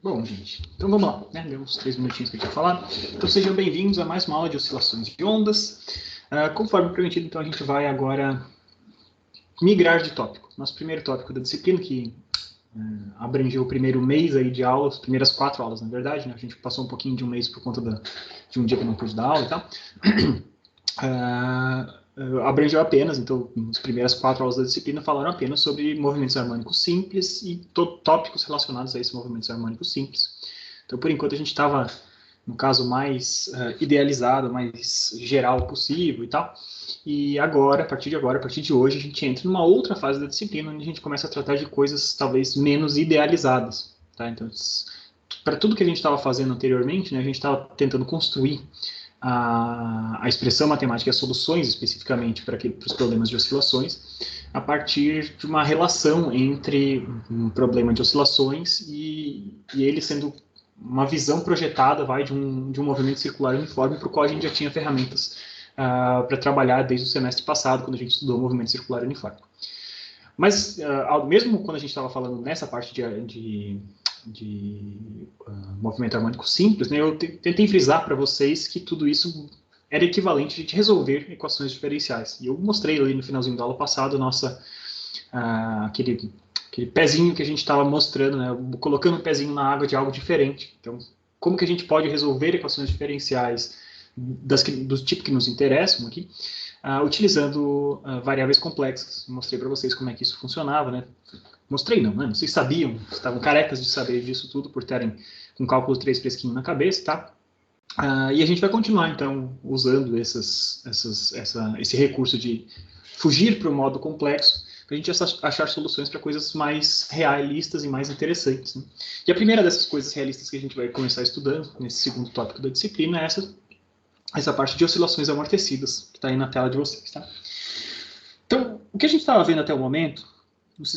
Bom, gente, então vamos lá, né? Deu uns 3 minutinhos que eu tinha falado. Então sejam bem-vindos a mais uma aula de oscilações de ondas. Conforme prometido, então a gente vai agora migrar de tópico. Nosso primeiro tópico da disciplina, que abrangeu o primeiro mês aí de aulas, as primeiras 4 aulas, na verdade, né? A gente passou um pouquinho de um mês por conta de um dia que eu não pude dar aula e tal. Abrangeu apenas, então, as primeiras 4 aulas da disciplina falaram apenas sobre movimentos harmônicos simples e tópicos relacionados a esses movimentos harmônicos simples. Então, por enquanto, a gente estava, no caso, mais idealizado, mais geral possível e tal. E agora, a partir de hoje, a gente entra numa outra fase da disciplina, onde a gente começa a tratar de coisas talvez menos idealizadas. Tá? Então, para tudo que a gente estava fazendo anteriormente, né, a gente estava tentando construir a expressão matemática e as soluções especificamente para os problemas de oscilações, a partir de uma relação entre um problema de oscilações e ele sendo uma visão projetada de um movimento circular uniforme para o qual a gente já tinha ferramentas para trabalhar desde o semestre passado, quando a gente estudou o movimento circular uniforme. Mas, mesmo quando a gente estava falando nessa parte de movimento harmônico simples, né, eu tentei frisar para vocês que tudo isso era equivalente a gente resolver equações diferenciais. E eu mostrei ali no finalzinho da aula passada aquele pezinho que a gente estava mostrando, né, colocando um pezinho na água de algo diferente. Então, como que a gente pode resolver equações diferenciais do tipo que nos interessam aqui, utilizando variáveis complexas. Mostrei para vocês como é que isso funcionava, né? Mostrei não, né? Vocês sabiam, estavam carecas de saber disso tudo por terem um cálculo 3 fresquinho na cabeça, tá? E a gente vai continuar, então, usando esse recurso de fugir para o modo complexo, para a gente achar soluções para coisas mais realistas e mais interessantes. Né? E a primeira dessas coisas realistas que a gente vai começar estudando, nesse segundo tópico da disciplina, é essa parte de oscilações amortecidas, que está aí na tela de vocês. Tá? Então, o que a gente estava vendo até o momento,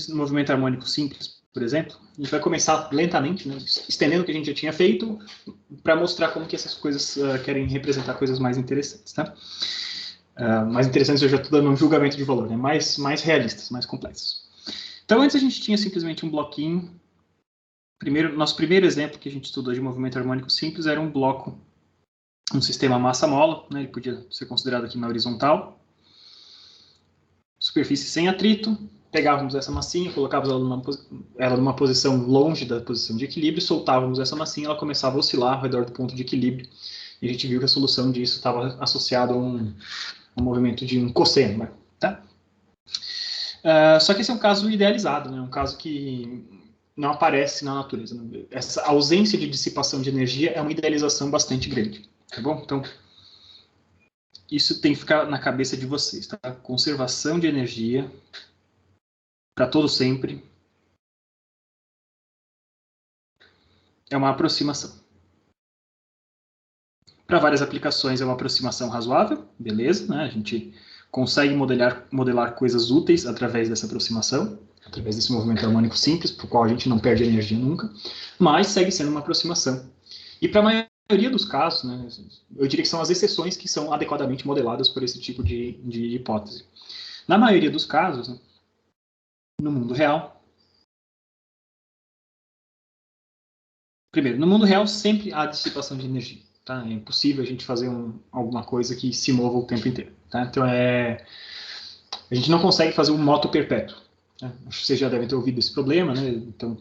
no movimento harmônico simples, por exemplo, a gente vai começar lentamente, né, estendendo o que a gente já tinha feito, para mostrar como que essas coisas querem representar coisas mais interessantes. Tá? Mais interessantes, eu já estou dando um julgamento de valor, né, mais realistas, mais complexos. Então, antes a gente tinha simplesmente um bloquinho. Nosso primeiro exemplo que a gente estudou de movimento harmônico simples era um bloco, um sistema massa-mola, né, ele podia ser considerado aqui na horizontal. Superfície sem atrito, pegávamos essa massinha, colocávamos ela numa posição longe da posição de equilíbrio, soltávamos essa massinha, ela começava a oscilar ao redor do ponto de equilíbrio, e a gente viu que a solução disso estava associada a um movimento de um cosseno. Né? Tá? Só que esse é um caso idealizado, né? Um caso que não aparece na natureza. Né? Essa ausência de dissipação de energia é uma idealização bastante grande. Tá bom? Então, isso tem que ficar na cabeça de vocês, tá? Conservação de energia para todo sempre é uma aproximação. Para várias aplicações é uma aproximação razoável, beleza, né? A gente consegue modelar coisas úteis através dessa aproximação, através desse movimento harmônico simples, para o qual a gente não perde energia nunca, mas segue sendo uma aproximação. E para a maioria dos casos, né, eu diria que são as exceções que são adequadamente modeladas por esse tipo de hipótese. Na maioria dos casos, né, no mundo real, primeiro, no mundo real sempre há dissipação de energia. Tá? É impossível a gente fazer alguma coisa que se mova o tempo inteiro. Tá? Então, a gente não consegue fazer um moto perpétuo. Né? Acho que vocês já devem ter ouvido esse problema. Né? Então,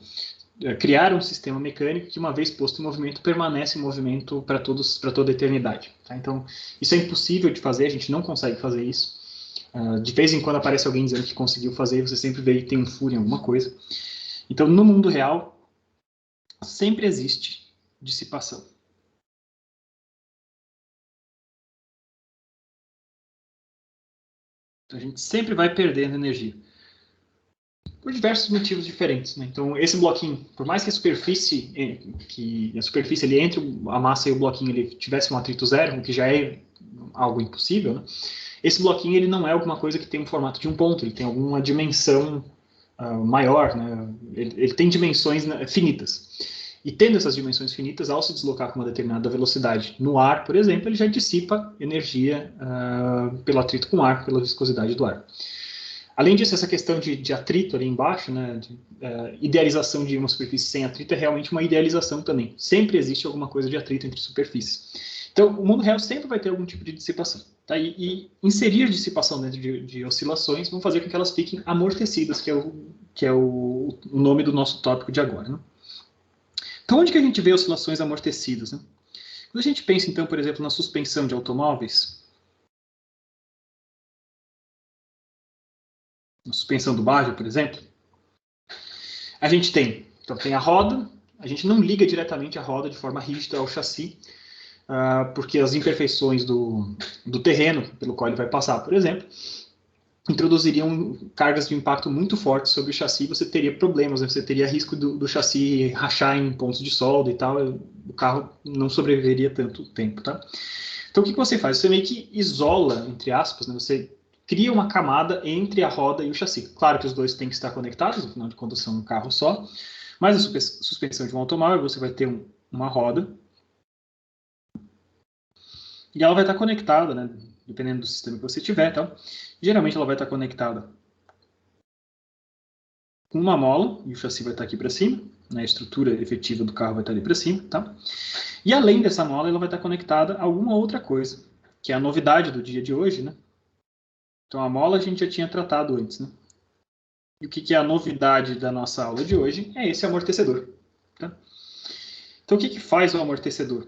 criar um sistema mecânico que, uma vez posto em movimento, permanece em movimento para toda a eternidade. Tá? Então, isso é impossível de fazer, a gente não consegue fazer isso. De vez em quando aparece alguém dizendo que conseguiu fazer, você sempre vê que tem um furo em alguma coisa. Então, no mundo real, sempre existe dissipação. Então, a gente sempre vai perdendo energia. Por diversos motivos diferentes. Né? Então, esse bloquinho, por mais que a superfície ali entre a massa e o bloquinho ele tivesse um atrito zero, o que já é algo impossível, né? Esse bloquinho ele não é alguma coisa que tem um formato de um ponto, ele tem alguma dimensão maior, né? Ele tem dimensões finitas. E tendo essas dimensões finitas, ao se deslocar com uma determinada velocidade no ar, por exemplo, ele já dissipa energia pelo atrito com o ar, pela viscosidade do ar. Além disso, essa questão de atrito ali embaixo, né, de idealização de uma superfície sem atrito é realmente uma idealização também. Sempre existe alguma coisa de atrito entre superfícies. Então, o mundo real sempre vai ter algum tipo de dissipação. Tá? E inserir dissipação dentro de oscilações vão fazer com que elas fiquem amortecidas, que é o nome do nosso tópico de agora. Né? Então, onde que a gente vê oscilações amortecidas? Né? Quando a gente pensa, então, por exemplo, na suspensão de automóveis, na suspensão do Baggio, por exemplo, a gente tem, então, tem a roda, a gente não liga diretamente a roda de forma rígida ao chassi, porque as imperfeições do terreno pelo qual ele vai passar, por exemplo, introduziriam cargas de impacto muito fortes sobre o chassi, você teria problemas, né? Você teria risco do chassi rachar em pontos de solda e tal, o carro não sobreviveria tanto tempo, tá? Então, o que você faz? Você meio que isola, entre aspas, né? Você cria uma camada entre a roda e o chassi. Claro que os dois têm que estar conectados, afinal de contas são um carro só, mas a suspensão de um automóvel, você vai ter uma roda, e ela vai estar conectada, né? Dependendo do sistema que você tiver, tá? Geralmente ela vai estar conectada com uma mola, e o chassi vai estar aqui para cima, né? A estrutura efetiva do carro vai estar ali para cima, tá? E além dessa mola, ela vai estar conectada a alguma outra coisa, que é a novidade do dia de hoje, né? Então a mola a gente já tinha tratado antes, né? E o que é a novidade da nossa aula de hoje? É esse amortecedor, tá? Então o que faz o amortecedor?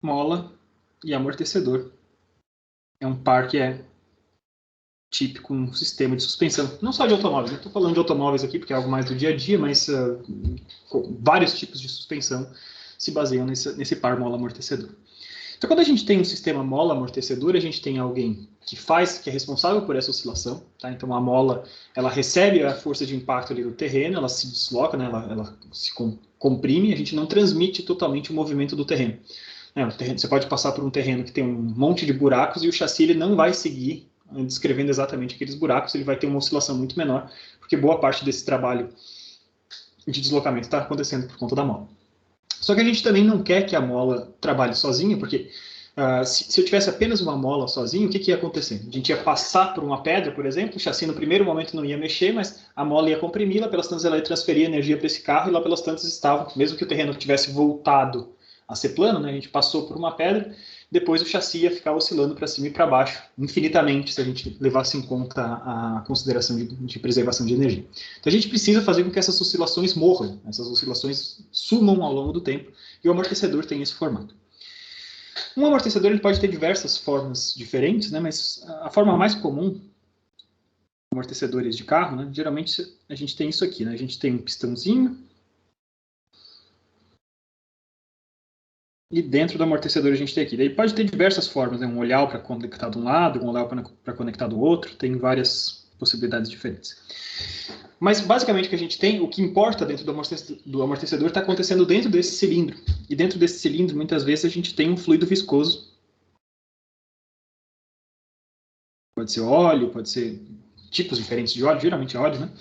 Mola e amortecedor. É um par que é típico, um sistema de suspensão. Não só de automóveis, estou falando de automóveis aqui porque é algo mais do dia a dia, mas vários tipos de suspensão se baseiam nesse par mola-amortecedor. Então, quando a gente tem um sistema mola-amortecedor, a gente tem alguém que é responsável por essa oscilação. Tá? Então, a mola, ela recebe a força de impacto ali do terreno, ela se desloca, né? ela se comprime, a gente não transmite totalmente o movimento do terreno. Você pode passar por um terreno que tem um monte de buracos e o chassi ele não vai seguir descrevendo exatamente aqueles buracos, ele vai ter uma oscilação muito menor, porque boa parte desse trabalho de deslocamento está acontecendo por conta da mola. Só que a gente também não quer que a mola trabalhe sozinha, porque se eu tivesse apenas uma mola sozinha, o que ia acontecer? A gente ia passar por uma pedra, por exemplo, o chassi no primeiro momento não ia mexer, mas a mola ia comprimir, lá pelas tantas ela ia transferir energia para esse carro, e lá pelas tantas estava, mesmo que o terreno tivesse voltado a ser plano, né, a gente passou por uma pedra, depois o chassi ia ficar oscilando para cima e para baixo, infinitamente, se a gente levasse em conta a consideração de preservação de energia. Então a gente precisa fazer com que essas oscilações morram, essas oscilações sumam ao longo do tempo, e o amortecedor tem esse formato. Um amortecedor ele pode ter diversas formas diferentes, né, mas a forma mais comum, amortecedores de carro, né, geralmente a gente tem isso aqui, né, a gente tem um pistãozinho, e dentro do amortecedor a gente tem aqui. Daí pode ter diversas formas, né? Um olhar para conectar de um lado, um olhar para conectar do outro, tem várias possibilidades diferentes. Mas basicamente o que a gente tem, o que importa dentro do amortecedor está acontecendo dentro desse cilindro. E dentro desse cilindro, muitas vezes, a gente tem um fluido viscoso. Pode ser óleo, pode ser tipos diferentes de óleo, geralmente é óleo, né?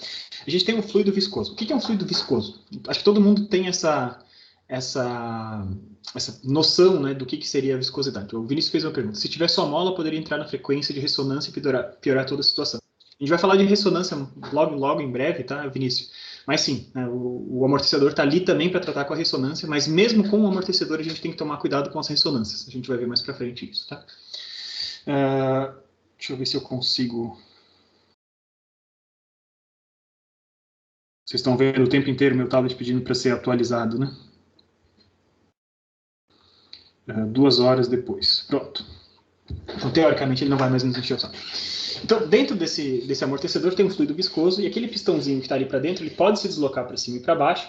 A gente tem um fluido viscoso. O que é um fluido viscoso? Acho que todo mundo tem essa noção, né, do que seria a viscosidade. O Vinícius fez uma pergunta. Se tivesse só mola, poderia entrar na frequência de ressonância e piorar toda a situação. A gente vai falar de ressonância logo em breve, tá, Vinícius? Mas sim, né, o amortecedor está ali também para tratar com a ressonância, mas mesmo com o amortecedor a gente tem que tomar cuidado com as ressonâncias. A gente vai ver mais para frente isso, tá? Deixa eu ver se eu consigo... Vocês estão vendo o tempo inteiro meu tablet pedindo para ser atualizado, né? 2 horas depois. Pronto. Então, teoricamente, ele não vai mais nos encher o saco. Então, dentro desse amortecedor tem um fluido viscoso e aquele pistãozinho que está ali para dentro, ele pode se deslocar para cima e para baixo.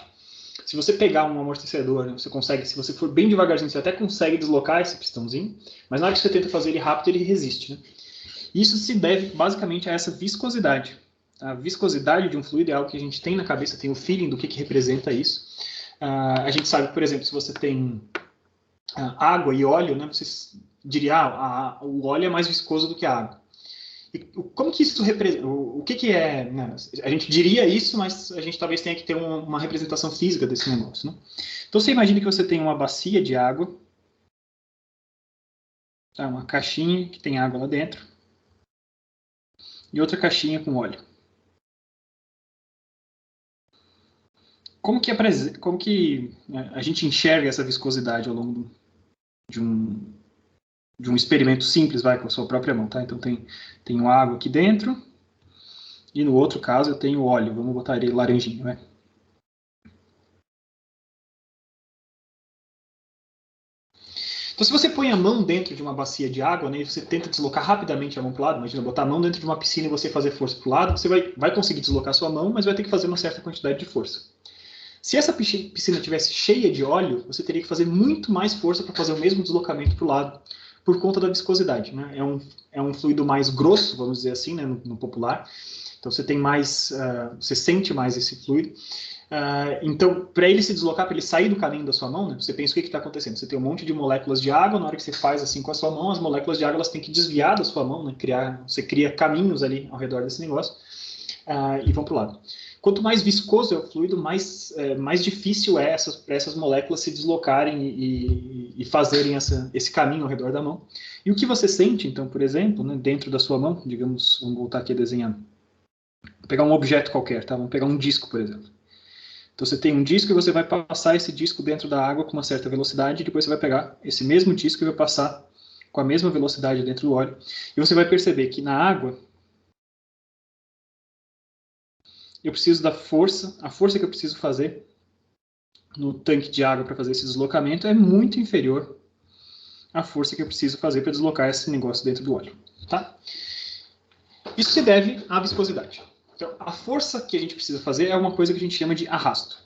Se você pegar um amortecedor, né, você consegue, se você for bem devagarzinho, você até consegue deslocar esse pistãozinho, mas na hora que você tenta fazer ele rápido, ele resiste. Né? Isso se deve basicamente a essa viscosidade. A viscosidade de um fluido é algo que a gente tem na cabeça, tem o feeling do que representa isso. A gente sabe, por exemplo, se você tem água e óleo, né, você diria, o óleo é mais viscoso do que a água. E como que isso representa? O que é? Né? A gente diria isso, mas a gente talvez tenha que ter uma representação física desse negócio. Né? Então você imagina que você tem uma bacia de água, tá? Uma caixinha que tem água lá dentro. e outra caixinha com óleo. Como que né, a gente enxerga essa viscosidade ao longo de um experimento simples, vai, com a sua própria mão, tá? Então tenho água aqui dentro, e no outro caso eu tenho óleo, vamos botar ele laranjinho, né? Então, se você põe a mão dentro de uma bacia de água, né, e você tenta deslocar rapidamente a mão para o lado, imagina botar a mão dentro de uma piscina e você fazer força para o lado, você vai conseguir deslocar a sua mão, mas vai ter que fazer uma certa quantidade de força. Se essa piscina tivesse cheia de óleo, você teria que fazer muito mais força para fazer o mesmo deslocamento para o lado, por conta da viscosidade. Né? É um fluido mais grosso, vamos dizer assim, né, no popular. Então você tem mais, você sente mais esse fluido. Então, para ele se deslocar, para ele sair do caminho da sua mão, né, você pensa o que está acontecendo. Você tem um monte de moléculas de água, na hora que você faz assim com a sua mão, as moléculas de água elas têm que desviar da sua mão, né, você cria caminhos ali ao redor desse negócio e vão para o lado. Quanto mais viscoso é o fluido, mais difícil é para essas moléculas se deslocarem e fazerem esse caminho ao redor da mão. E o que você sente, então, por exemplo, né, dentro da sua mão, digamos, vamos voltar aqui a desenhar, vou pegar um objeto qualquer, tá? Vamos pegar um disco, por exemplo. Então você tem um disco e você vai passar esse disco dentro da água com uma certa velocidade, e depois você vai pegar esse mesmo disco e vai passar com a mesma velocidade dentro do óleo. E você vai perceber que na água eu preciso da força, a força que eu preciso fazer no tanque de água para fazer esse deslocamento é muito inferior à força que eu preciso fazer para deslocar esse negócio dentro do óleo. Tá? Isso se deve à viscosidade. Então, a força que a gente precisa fazer é uma coisa que a gente chama de arrasto.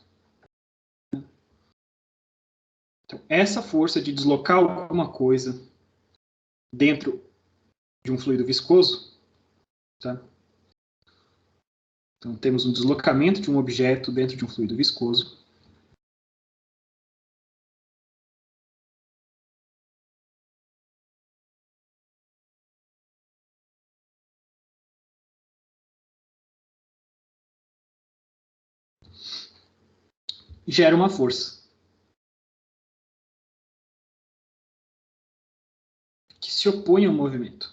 Então, essa força de deslocar alguma coisa dentro de um fluido viscoso, tá? Então, temos um deslocamento de um objeto dentro de um fluido viscoso. Gera uma força que se opõe ao movimento.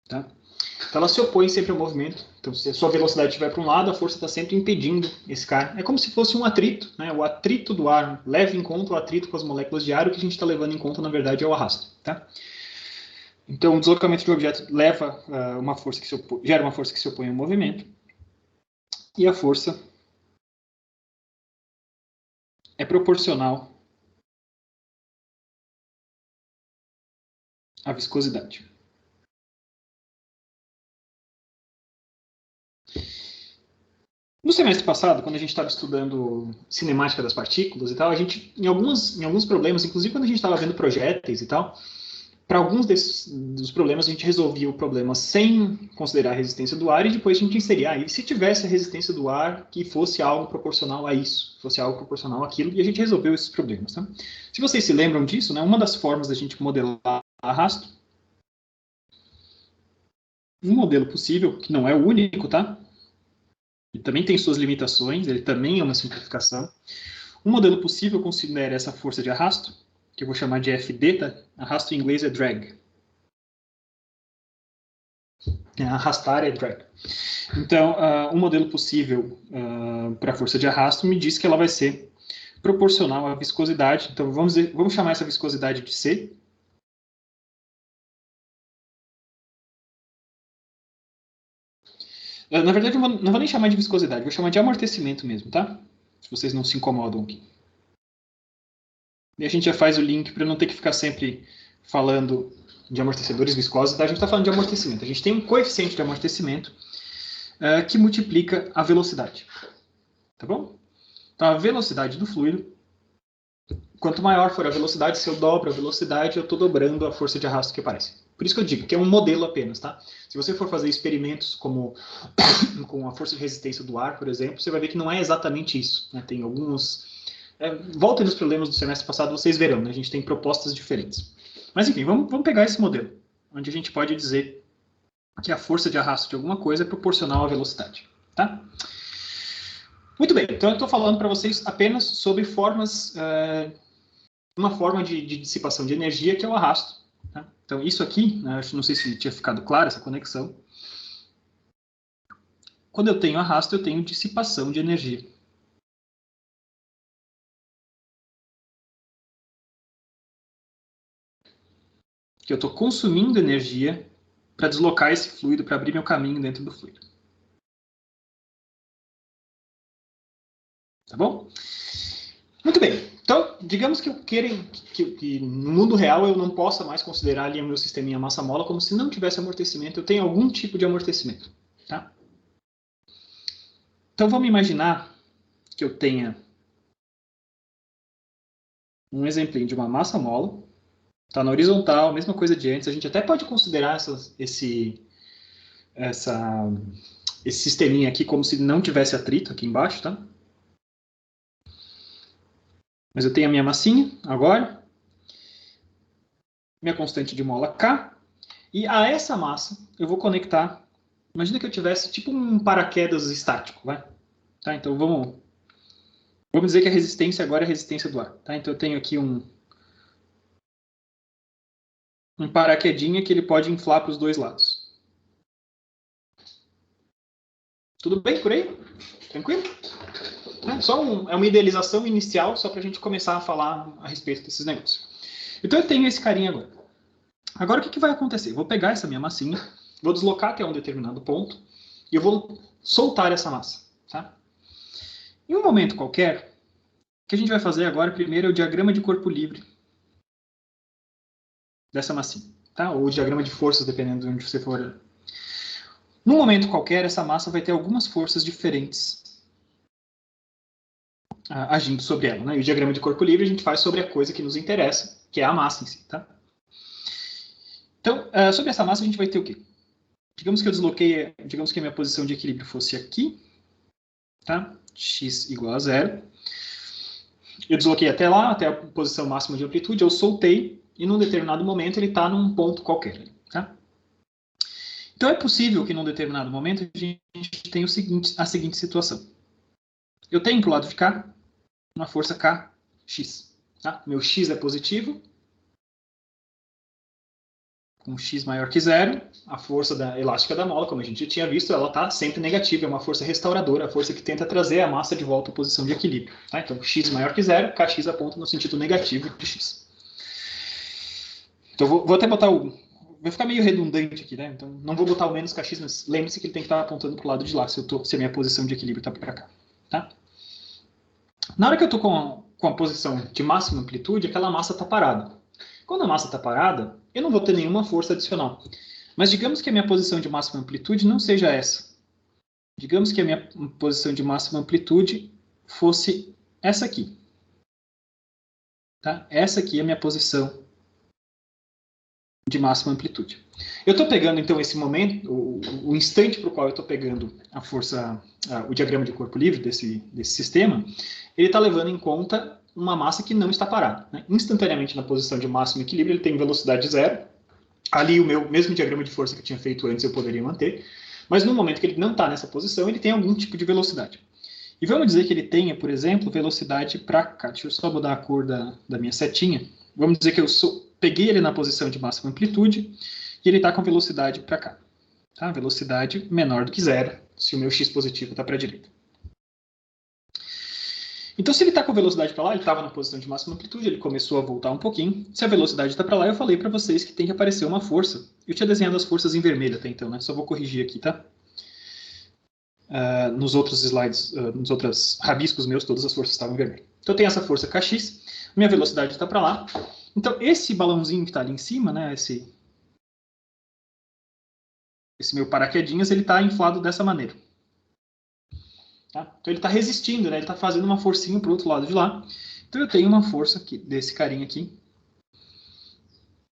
Tá? Então ela se opõe sempre ao movimento. Então se a sua velocidade estiver para um lado, a força está sempre impedindo esse cara. É como se fosse um atrito, né? O atrito do ar leva em conta o atrito com as moléculas de ar, o que a gente está levando em conta, na verdade, é o arrasto. Tá? Então o deslocamento de um objeto leva uma força que gera uma força que se opõe ao movimento. E a força é proporcional à viscosidade. No semestre passado, quando a gente estava estudando cinemática das partículas e tal, a gente, em alguns problemas, inclusive quando a gente estava vendo projéteis e tal, para alguns dos problemas a gente resolvia o problema sem considerar a resistência do ar e depois a gente inseria, e se tivesse a resistência do ar que fosse algo proporcional a isso, fosse algo proporcional àquilo, e a gente resolveu esses problemas. Tá? Se vocês se lembram disso, né, uma das formas da gente modelar arrasto, um modelo possível, que não é o único, tá? Ele também tem suas limitações, ele também é uma simplificação. Um modelo possível considera essa força de arrasto, que eu vou chamar de FD, tá? Arrasto em inglês é drag. Arrastar é drag. Então, um modelo possível para a força de arrasto me diz que ela vai ser proporcional à viscosidade. Então, vamos chamar essa viscosidade de C. Na verdade, eu não vou nem chamar de viscosidade, vou chamar de amortecimento mesmo, tá? Se vocês não se incomodam aqui. E a gente já faz o link para não ter que ficar sempre falando de amortecedores viscosos, tá? A gente está falando de amortecimento. A gente tem um coeficiente de amortecimento que multiplica a velocidade. Tá bom? Então, a velocidade do fluido, quanto maior for a velocidade, se eu dobro a velocidade, eu estou dobrando a força de arrasto que aparece. Por isso que eu digo que é um modelo apenas, tá? Se você for fazer experimentos como com a força de resistência do ar, por exemplo, você vai ver que não é exatamente isso. Né? Tem alguns... voltem nos problemas do semestre passado, vocês verão, né? A gente tem propostas diferentes. Mas enfim, vamos pegar esse modelo, onde a gente pode dizer que a força de arrasto de alguma coisa é proporcional à velocidade. Tá? Muito bem, então eu estou falando para vocês apenas sobre formas, uma forma de dissipação de energia que é o arrasto. Tá? Então isso aqui, né, não sei se tinha ficado clara essa conexão. Quando eu tenho arrasto, eu tenho dissipação de energia. Que eu estou consumindo energia para deslocar esse fluido, para abrir meu caminho dentro do fluido. Tá bom? Muito bem. Então, digamos que eu queira que no mundo real eu não possa mais considerar ali o meu sisteminha massa-mola como se não tivesse amortecimento. Eu tenho algum tipo de amortecimento. Tá? Então, vamos imaginar que eu tenha um exemplinho de uma massa-mola. Está na horizontal, mesma coisa de antes. A gente até pode considerar esse sisteminha aqui como se não tivesse atrito aqui embaixo, tá? Mas eu tenho a minha massinha agora, minha constante de mola K, e a essa massa eu vou conectar. Imagina que eu tivesse tipo um paraquedas estático, vai? Tá? Então vamos dizer que a resistência agora é a resistência do ar, tá? Então eu tenho aqui um paraquedinha que ele pode inflar para os dois lados. Tudo bem por aí? Tranquilo? É uma idealização inicial, só para a gente começar a falar a respeito desses negócios. Então eu tenho esse carinha agora. Agora o que vai acontecer? Eu vou pegar essa minha massinha, vou deslocar até um determinado ponto, e eu vou soltar essa massa. Tá? Em um momento qualquer, o que a gente vai fazer agora, primeiro, é o diagrama de corpo livre dessa massinha. Tá? Ou o diagrama de forças, dependendo de onde você for. Num momento qualquer, essa massa vai ter algumas forças diferentes agindo sobre ela. Né? E o diagrama de corpo livre a gente faz sobre a coisa que nos interessa, que é a massa em si. Tá? Então, sobre essa massa a gente vai ter o quê? Digamos que eu desloquei, digamos que a minha posição de equilíbrio fosse aqui, tá? X igual a 0. Eu desloquei até lá, até a posição máxima de amplitude, eu soltei, e num determinado momento ele está num ponto qualquer. Tá? Então é possível que num determinado momento a gente tenha a seguinte situação. Eu tenho para o lado de cá uma força Kx. Tá? Meu x é positivo, com x maior que 0, a força elástica da mola, como a gente já tinha visto, ela está sempre negativa, é uma força restauradora, a força que tenta trazer a massa de volta à posição de equilíbrio. Tá? Então, x maior que 0, kx aponta no sentido negativo de x. Então, vou até botar vai ficar meio redundante aqui, né? Então, não vou botar o menos kx, mas lembre-se que ele tem que estar apontando para o lado de lá, se a minha posição de equilíbrio está para cá. Tá? Na hora que eu estou com a posição de máxima amplitude, aquela massa está parada. Quando a massa está parada, eu não vou ter nenhuma força adicional. Mas digamos que a minha posição de máxima amplitude não seja essa. Digamos que a minha posição de máxima amplitude fosse essa aqui. Tá? Essa aqui é a minha posição de máxima amplitude. Eu estou pegando, então, esse momento, o instante para o qual eu estou pegando a força, o diagrama de corpo livre desse sistema, ele está levando em conta uma massa que não está parada. Né? Instantaneamente, na posição de máximo equilíbrio, ele tem velocidade zero. Ali, o meu mesmo diagrama de força que eu tinha feito antes, eu poderia manter. Mas no momento que ele não está nessa posição, ele tem algum tipo de velocidade. E vamos dizer que ele tenha, por exemplo, velocidade para cá. Deixa eu só mudar a cor da minha setinha. Vamos dizer que eu peguei ele na posição de máxima amplitude e ele está com velocidade para cá. Tá? Velocidade menor do que zero, se o meu x positivo está para a direita. Então, se ele está com velocidade para lá, ele estava na posição de máxima amplitude, ele começou a voltar um pouquinho. Se a velocidade está para lá, eu falei para vocês que tem que aparecer uma força. Eu tinha desenhado as forças em vermelho até então, né? Só vou corrigir aqui, tá? Nos outros slides, nos outros rabiscos meus, todas as forças estavam em vermelho. Então, eu tenho essa força Kx, minha velocidade está para lá. Então, esse balãozinho que está ali em cima, né? Esse meu paraquedinhas, ele está inflado dessa maneira. Tá? Então ele está resistindo, né? Ele está fazendo uma forcinha para o outro lado de lá. Então eu tenho uma força aqui, desse carinha aqui,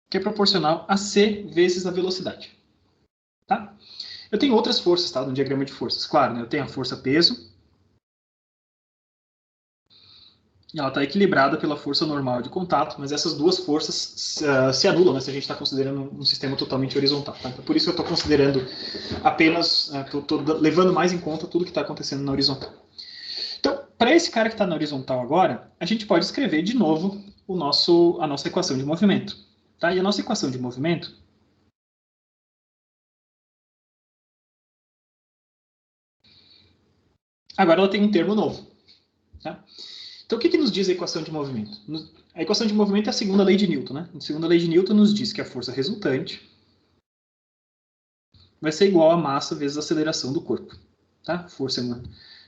que é proporcional a C vezes a velocidade. Tá? Eu tenho outras forças, tá? No diagrama de forças. Claro, né? Eu tenho a força peso. E ela está equilibrada pela força normal de contato, mas essas duas forças se anulam, né? Se a gente está considerando um sistema totalmente horizontal. Tá? Então por isso eu estou considerando apenas, estou levando mais em conta tudo que está acontecendo na horizontal. para esse cara que está na horizontal agora, a gente pode escrever de novo a nossa equação de movimento. Tá? E a nossa equação de movimento agora ela tem um termo novo. Tá? Então, o que nos diz a equação de movimento? A equação de movimento é a segunda lei de Newton. Né? A segunda lei de Newton nos diz que a força resultante vai ser igual a massa vezes a aceleração do corpo. Tá? Força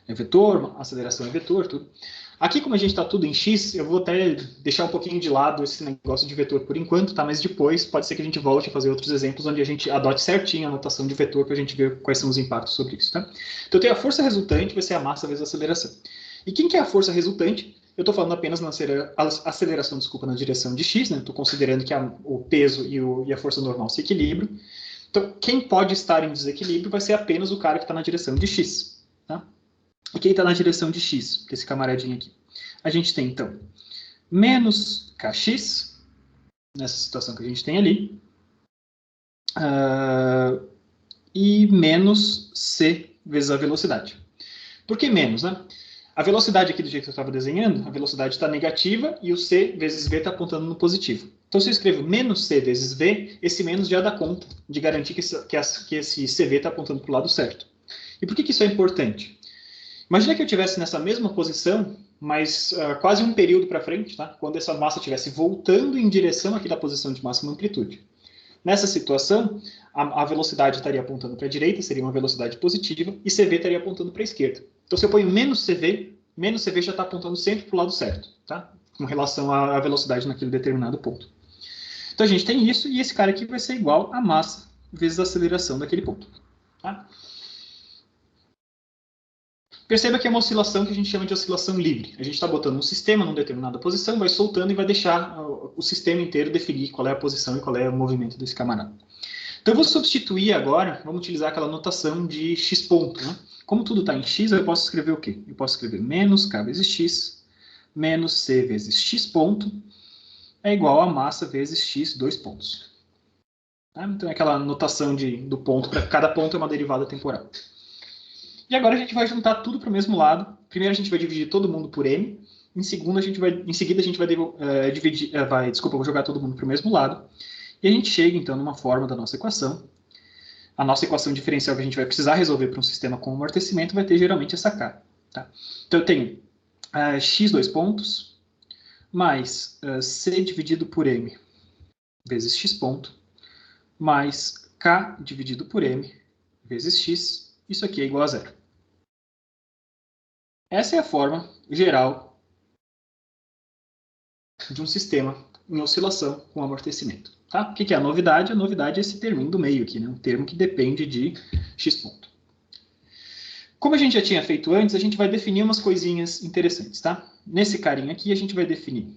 é vetor, aceleração é vetor, tudo. Aqui, como a gente está tudo em x, eu vou até deixar um pouquinho de lado esse negócio de vetor por enquanto, tá? Mas depois pode ser que a gente volte a fazer outros exemplos onde a gente adote certinho a notação de vetor para a gente ver quais são os impactos sobre isso. Tá? Então, eu tenho a força resultante, vai ser a massa vezes a aceleração. E quem que é a força resultante? Eu estou falando apenas na aceleração, na direção de x, né? Estou considerando que o peso e a força normal se equilibram. Então, quem pode estar em desequilíbrio vai ser apenas o cara que está na direção de x. Tá? E quem está na direção de x, esse camaradinho aqui? A gente tem, então, menos kx, nessa situação que a gente tem ali, e menos c vezes a velocidade. Por que menos, né? A velocidade aqui, do jeito que eu estava desenhando, a velocidade está negativa e o c vezes v está apontando no positivo. Então, se eu escrevo menos c vezes v, esse menos já dá conta de garantir que esse cv está apontando para o lado certo. E por que isso é importante? Imagina que eu estivesse nessa mesma posição, mas quase um período para frente, tá? Quando essa massa estivesse voltando em direção aqui da posição de máxima amplitude. Nessa situação, a velocidade estaria apontando para a direita, seria uma velocidade positiva, e CV estaria apontando para a esquerda. Então, se eu ponho menos CV já está apontando sempre para o lado certo, tá? Com relação à velocidade naquele determinado ponto. Então, a gente tem isso, e esse cara aqui vai ser igual a massa vezes a aceleração daquele ponto. Tá? Perceba que é uma oscilação que a gente chama de oscilação livre. A gente está botando um sistema numa determinada posição, vai soltando e vai deixar o sistema inteiro definir qual é a posição e qual é o movimento desse camarada. Então, eu vou substituir agora, vamos utilizar aquela notação de x ponto. Né? Como tudo está em x, eu posso escrever o quê? Eu posso escrever menos k vezes x, menos c vezes x ponto, é igual a massa vezes x, dois pontos. Tá? Então, é aquela notação do ponto, para cada ponto é uma derivada temporal. E agora a gente vai juntar tudo para o mesmo lado. Primeiro a gente vai dividir todo mundo por m. Em seguida a gente vai jogar todo mundo para o mesmo lado. E a gente chega então numa forma da nossa equação. A nossa equação diferencial que a gente vai precisar resolver para um sistema com amortecimento vai ter geralmente essa k. Tá? Então eu tenho x dois pontos mais c dividido por m vezes x ponto mais k dividido por m vezes x. Isso aqui é igual a zero. Essa é a forma geral de um sistema em oscilação com amortecimento. Tá? O que é a novidade? A novidade é esse terminho do meio aqui, né? Um termo que depende de x ponto. Como a gente já tinha feito antes, a gente vai definir umas coisinhas interessantes. Tá? Nesse carinha aqui, a gente vai definir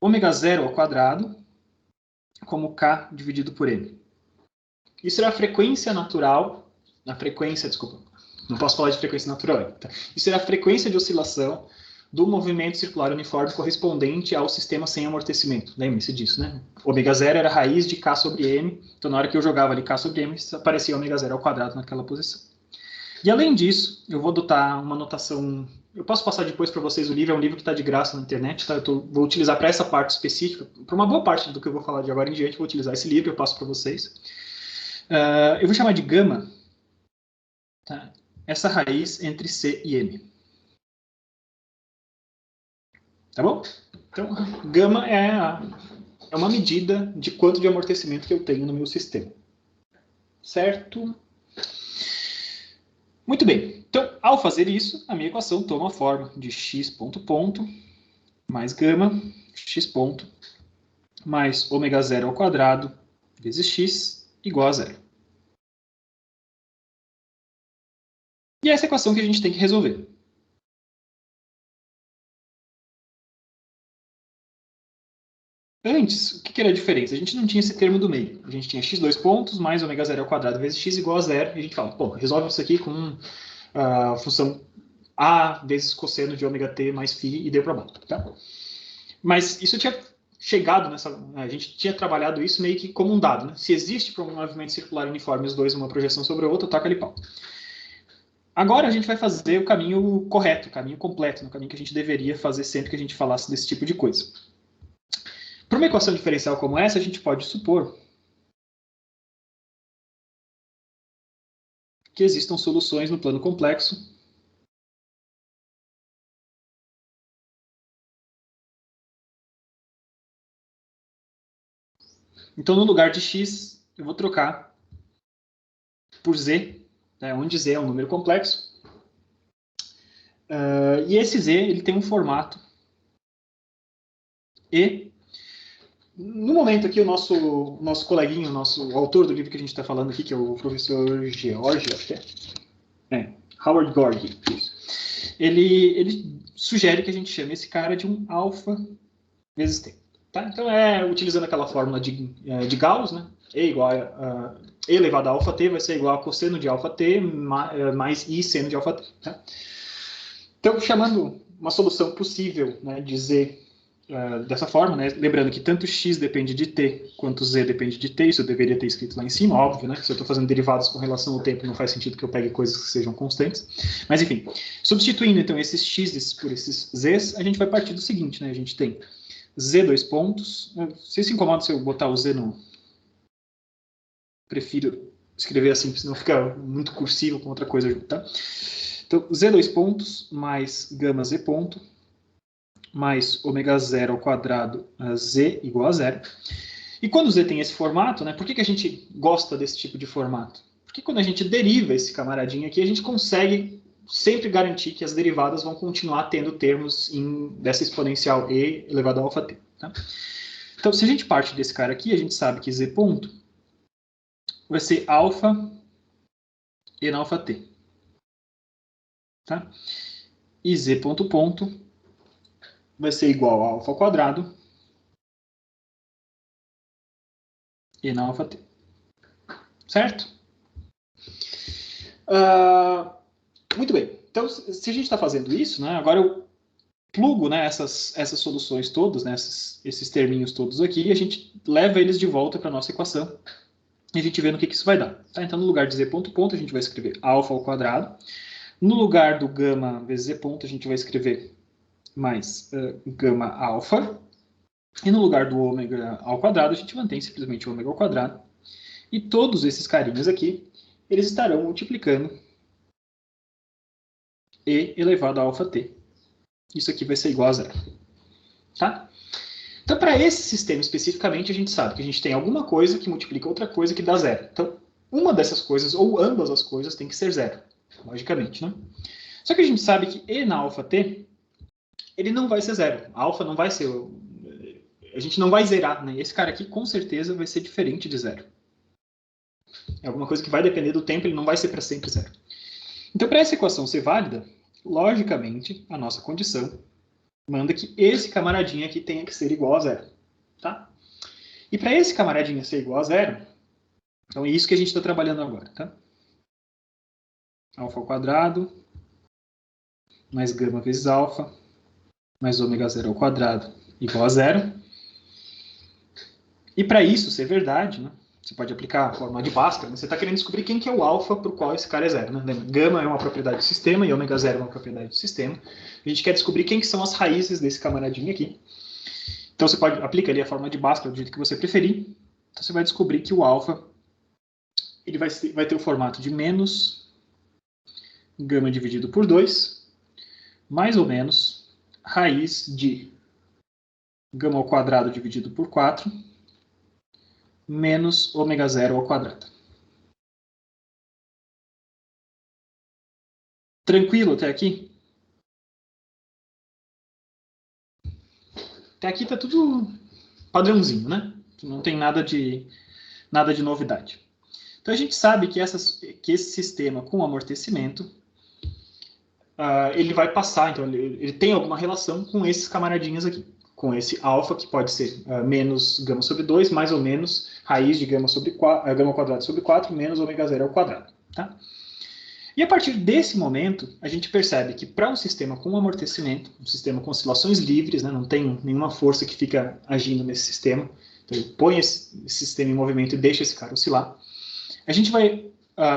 ômega zero ao quadrado como k dividido por m. Isso é a frequência natural, não posso falar de frequência natural. Tá? Isso é a frequência de oscilação do movimento circular uniforme correspondente ao sistema sem amortecimento. Lembre-se disso, né? Ômega zero era a raiz de k sobre m, então na hora que eu jogava ali k sobre m, aparecia ômega zero ao quadrado naquela posição. E além disso, eu vou adotar uma notação... Eu posso passar depois para vocês o livro, é um livro que está de graça na internet, tá? Vou utilizar para essa parte específica, para uma boa parte do que eu vou falar de agora em diante, vou utilizar esse livro, eu passo para vocês. Eu vou chamar de gama, tá? Essa raiz entre C e M. Tá bom? Então, gama é uma medida de quanto de amortecimento que eu tenho no meu sistema. Certo? Muito bem. Então, ao fazer isso, a minha equação toma a forma de x ponto ponto mais gama, x ponto, mais ômega zero ao quadrado vezes x igual a zero. E essa é a equação que a gente tem que resolver. Antes, o que era a diferença? A gente não tinha esse termo do meio. A gente tinha x dois pontos mais ômega zero ao quadrado vezes x igual a zero. E a gente fala, pô, resolve isso aqui com a função a vezes cosseno de ômega t mais φ e deu para baixo. Tá? Mas isso tinha chegado nessa... A gente tinha trabalhado isso meio que como um dado. Né? Se existe para um movimento circular uniforme os dois uma projeção sobre a outra, toca ali pau. Agora a gente vai fazer o caminho correto, o caminho completo, o caminho que a gente deveria fazer sempre que a gente falasse desse tipo de coisa. Para uma equação diferencial como essa, a gente pode supor que existam soluções no plano complexo Então, no lugar de x, eu vou trocar por z, né, onde z é um número complexo. E esse z ele tem um formato e, no momento aqui, o nosso coleguinho, o nosso autor do livro que a gente está falando aqui, que é o professor George, acho que Howard Gorgie, ele sugere que a gente chame esse cara de um alfa vezes t. Tá? Então, utilizando aquela fórmula de Gauss, né? E igual a e elevado a alfa t vai ser igual a cosseno de alfa t mais i seno de alfa t. Tá? Então, chamando uma solução possível, né, de z dessa forma, né, lembrando que tanto x depende de t quanto z depende de t, isso eu deveria ter escrito lá em cima, óbvio, né, que se eu estou fazendo derivadas com relação ao tempo não faz sentido que eu pegue coisas que sejam constantes. Mas, enfim, substituindo então esses x's por esses z's, a gente vai partir do seguinte, né, a gente tem z dois pontos, vocês se incomodam se eu botar o z no... Prefiro escrever assim, senão fica muito cursivo com outra coisa junto, tá? Então, z dois pontos mais gama z ponto mais ômega zero ao quadrado z igual a zero. E quando z tem esse formato, né, por que a gente gosta desse tipo de formato? Porque quando a gente deriva esse camaradinho aqui, a gente consegue sempre garantir que as derivadas vão continuar tendo termos dessa exponencial e elevado a alfa t. Tá? Então, se a gente parte desse cara aqui, a gente sabe que z ponto vai ser alfa e na alfa t. Tá? E z ponto ponto vai ser igual a alfa ao quadrado e na alfa t. Certo? Muito bem. Então, se a gente está fazendo isso, né, agora eu plugo, né, essas soluções todas, né, esses terminhos todos aqui, e a gente leva eles de volta para a nossa equação e a gente vê no que isso vai dar. Tá? Então, no lugar de z ponto ponto, a gente vai escrever alfa ao quadrado. No lugar do gama vezes z ponto, a gente vai escrever mais gama alfa. E no lugar do ômega ao quadrado, a gente mantém simplesmente ômega ao quadrado. E todos esses carinhas aqui, eles estarão multiplicando e elevado a alfa t. Isso aqui vai ser igual a zero. Tá? Então, para esse sistema especificamente, a gente sabe que a gente tem alguma coisa que multiplica outra coisa que dá zero. Então, uma dessas coisas, ou ambas as coisas, tem que ser zero, logicamente, né? Só que a gente sabe que e na alfa t, ele não vai ser zero. A alfa não vai ser... A gente não vai zerar, né? Esse cara aqui, com certeza, vai ser diferente de zero. É alguma coisa que vai depender do tempo, ele não vai ser para sempre zero. Então, para essa equação ser válida, logicamente, a nossa condição manda que esse camaradinho aqui tenha que ser igual a zero. Tá? E para esse camaradinho ser igual a zero, então é isso que a gente está trabalhando agora. Tá? Alfa ao quadrado, mais gama vezes alfa, mais ômega zero ao quadrado, igual a zero. E para isso ser verdade, né, você pode aplicar a fórmula de Bhaskara, né, você está querendo descobrir quem que é o alfa para o qual esse cara é zero. Né? Gama é uma propriedade do sistema e ômega zero é uma propriedade do sistema. A gente quer descobrir quem que são as raízes desse camaradinho aqui. Então você pode aplicar ali a fórmula de Bhaskara do jeito que você preferir. Então você vai descobrir que o alfa ele vai ter o formato de menos gama dividido por 2, mais ou menos raiz de gama ao quadrado dividido por 4, menos ômega zero ao quadrado. Tranquilo até aqui? Até aqui está tudo padrãozinho, né? Não tem nada de novidade. Então a gente sabe que esse sistema com amortecimento, ele vai passar, então ele tem alguma relação com esses camaradinhos aqui. Com esse alfa, que pode ser menos gama sobre 2, mais ou menos raiz de gama ao quadrado sobre 4, menos ômega zero ao quadrado. Tá? E a partir desse momento, a gente percebe que para um sistema com amortecimento, um sistema com oscilações livres, né, não tem nenhuma força que fica agindo nesse sistema, então ele põe esse sistema em movimento e deixa esse cara oscilar, a gente vai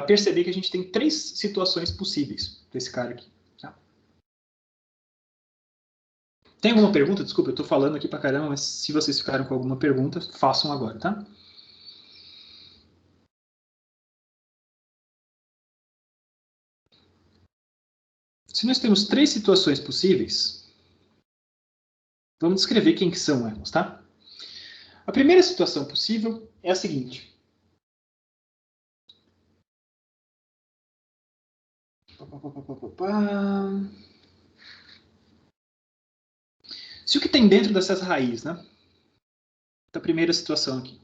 perceber que a gente tem 3 situações possíveis para esse cara aqui. Tá? Tem alguma pergunta? Desculpa, eu estou falando aqui para caramba, mas se vocês ficaram com alguma pergunta, façam agora, tá? Se nós temos 3 situações possíveis, vamos descrever quem que são elas, tá? A primeira situação possível é a seguinte. Se o que tem dentro dessas raízes, né? Da primeira situação aqui.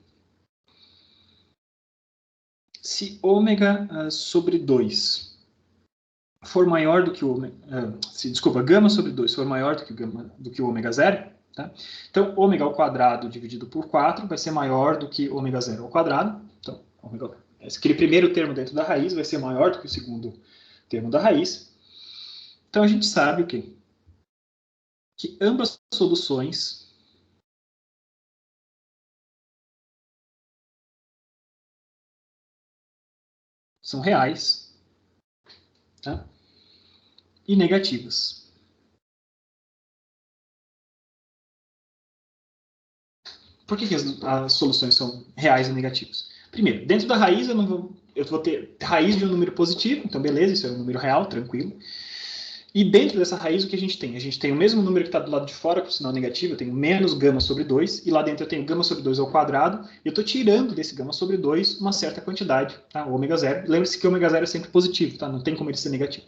Se ômega sobre 2 for maior do que o ômega... desculpa, gama sobre 2 for maior do que o ômega zero, tá? Então, ômega ao quadrado dividido por 4 vai ser maior do que ômega zero ao quadrado. Então, aquele primeiro termo dentro da raiz vai ser maior do que o segundo termo da raiz. Então, a gente sabe o quê? Que ambas soluções são reais, tá? E negativas. Por que as soluções são reais e negativas? Primeiro, dentro da raiz eu vou ter raiz de um número positivo, então beleza, isso é um número real, tranquilo. E dentro dessa raiz, o que a gente tem? A gente tem o mesmo número que está do lado de fora, com o sinal negativo, eu tenho menos gama sobre 2, e lá dentro eu tenho gama sobre 2 ao quadrado, e eu estou tirando desse gama sobre 2 uma certa quantidade, tá? O ômega zero. Lembre-se que o ômega zero é sempre positivo, tá? Não tem como ele ser negativo.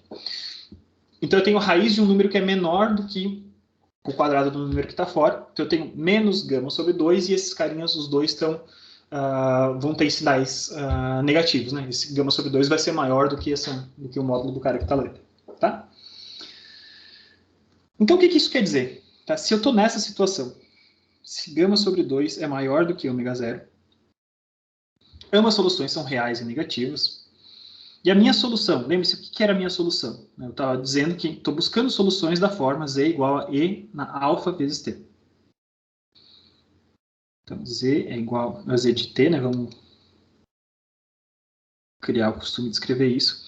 Então eu tenho raiz de um número que é menor do que o quadrado do número que está fora, então eu tenho menos gama sobre 2, e esses carinhas, os dois vão ter sinais negativos, né? Esse gama sobre 2 vai ser maior do que o módulo do cara que está lá dentro, tá? Então, o que isso quer dizer? Tá? Se eu estou nessa situação, se gama sobre 2 é maior do que ômega zero, ambas soluções são reais e negativas, e a minha solução, lembre-se, o que era a minha solução? Eu estava dizendo que estou buscando soluções da forma z igual a e na alfa vezes t. Então, z é igual a z de t, né? Vamos criar o costume de escrever isso.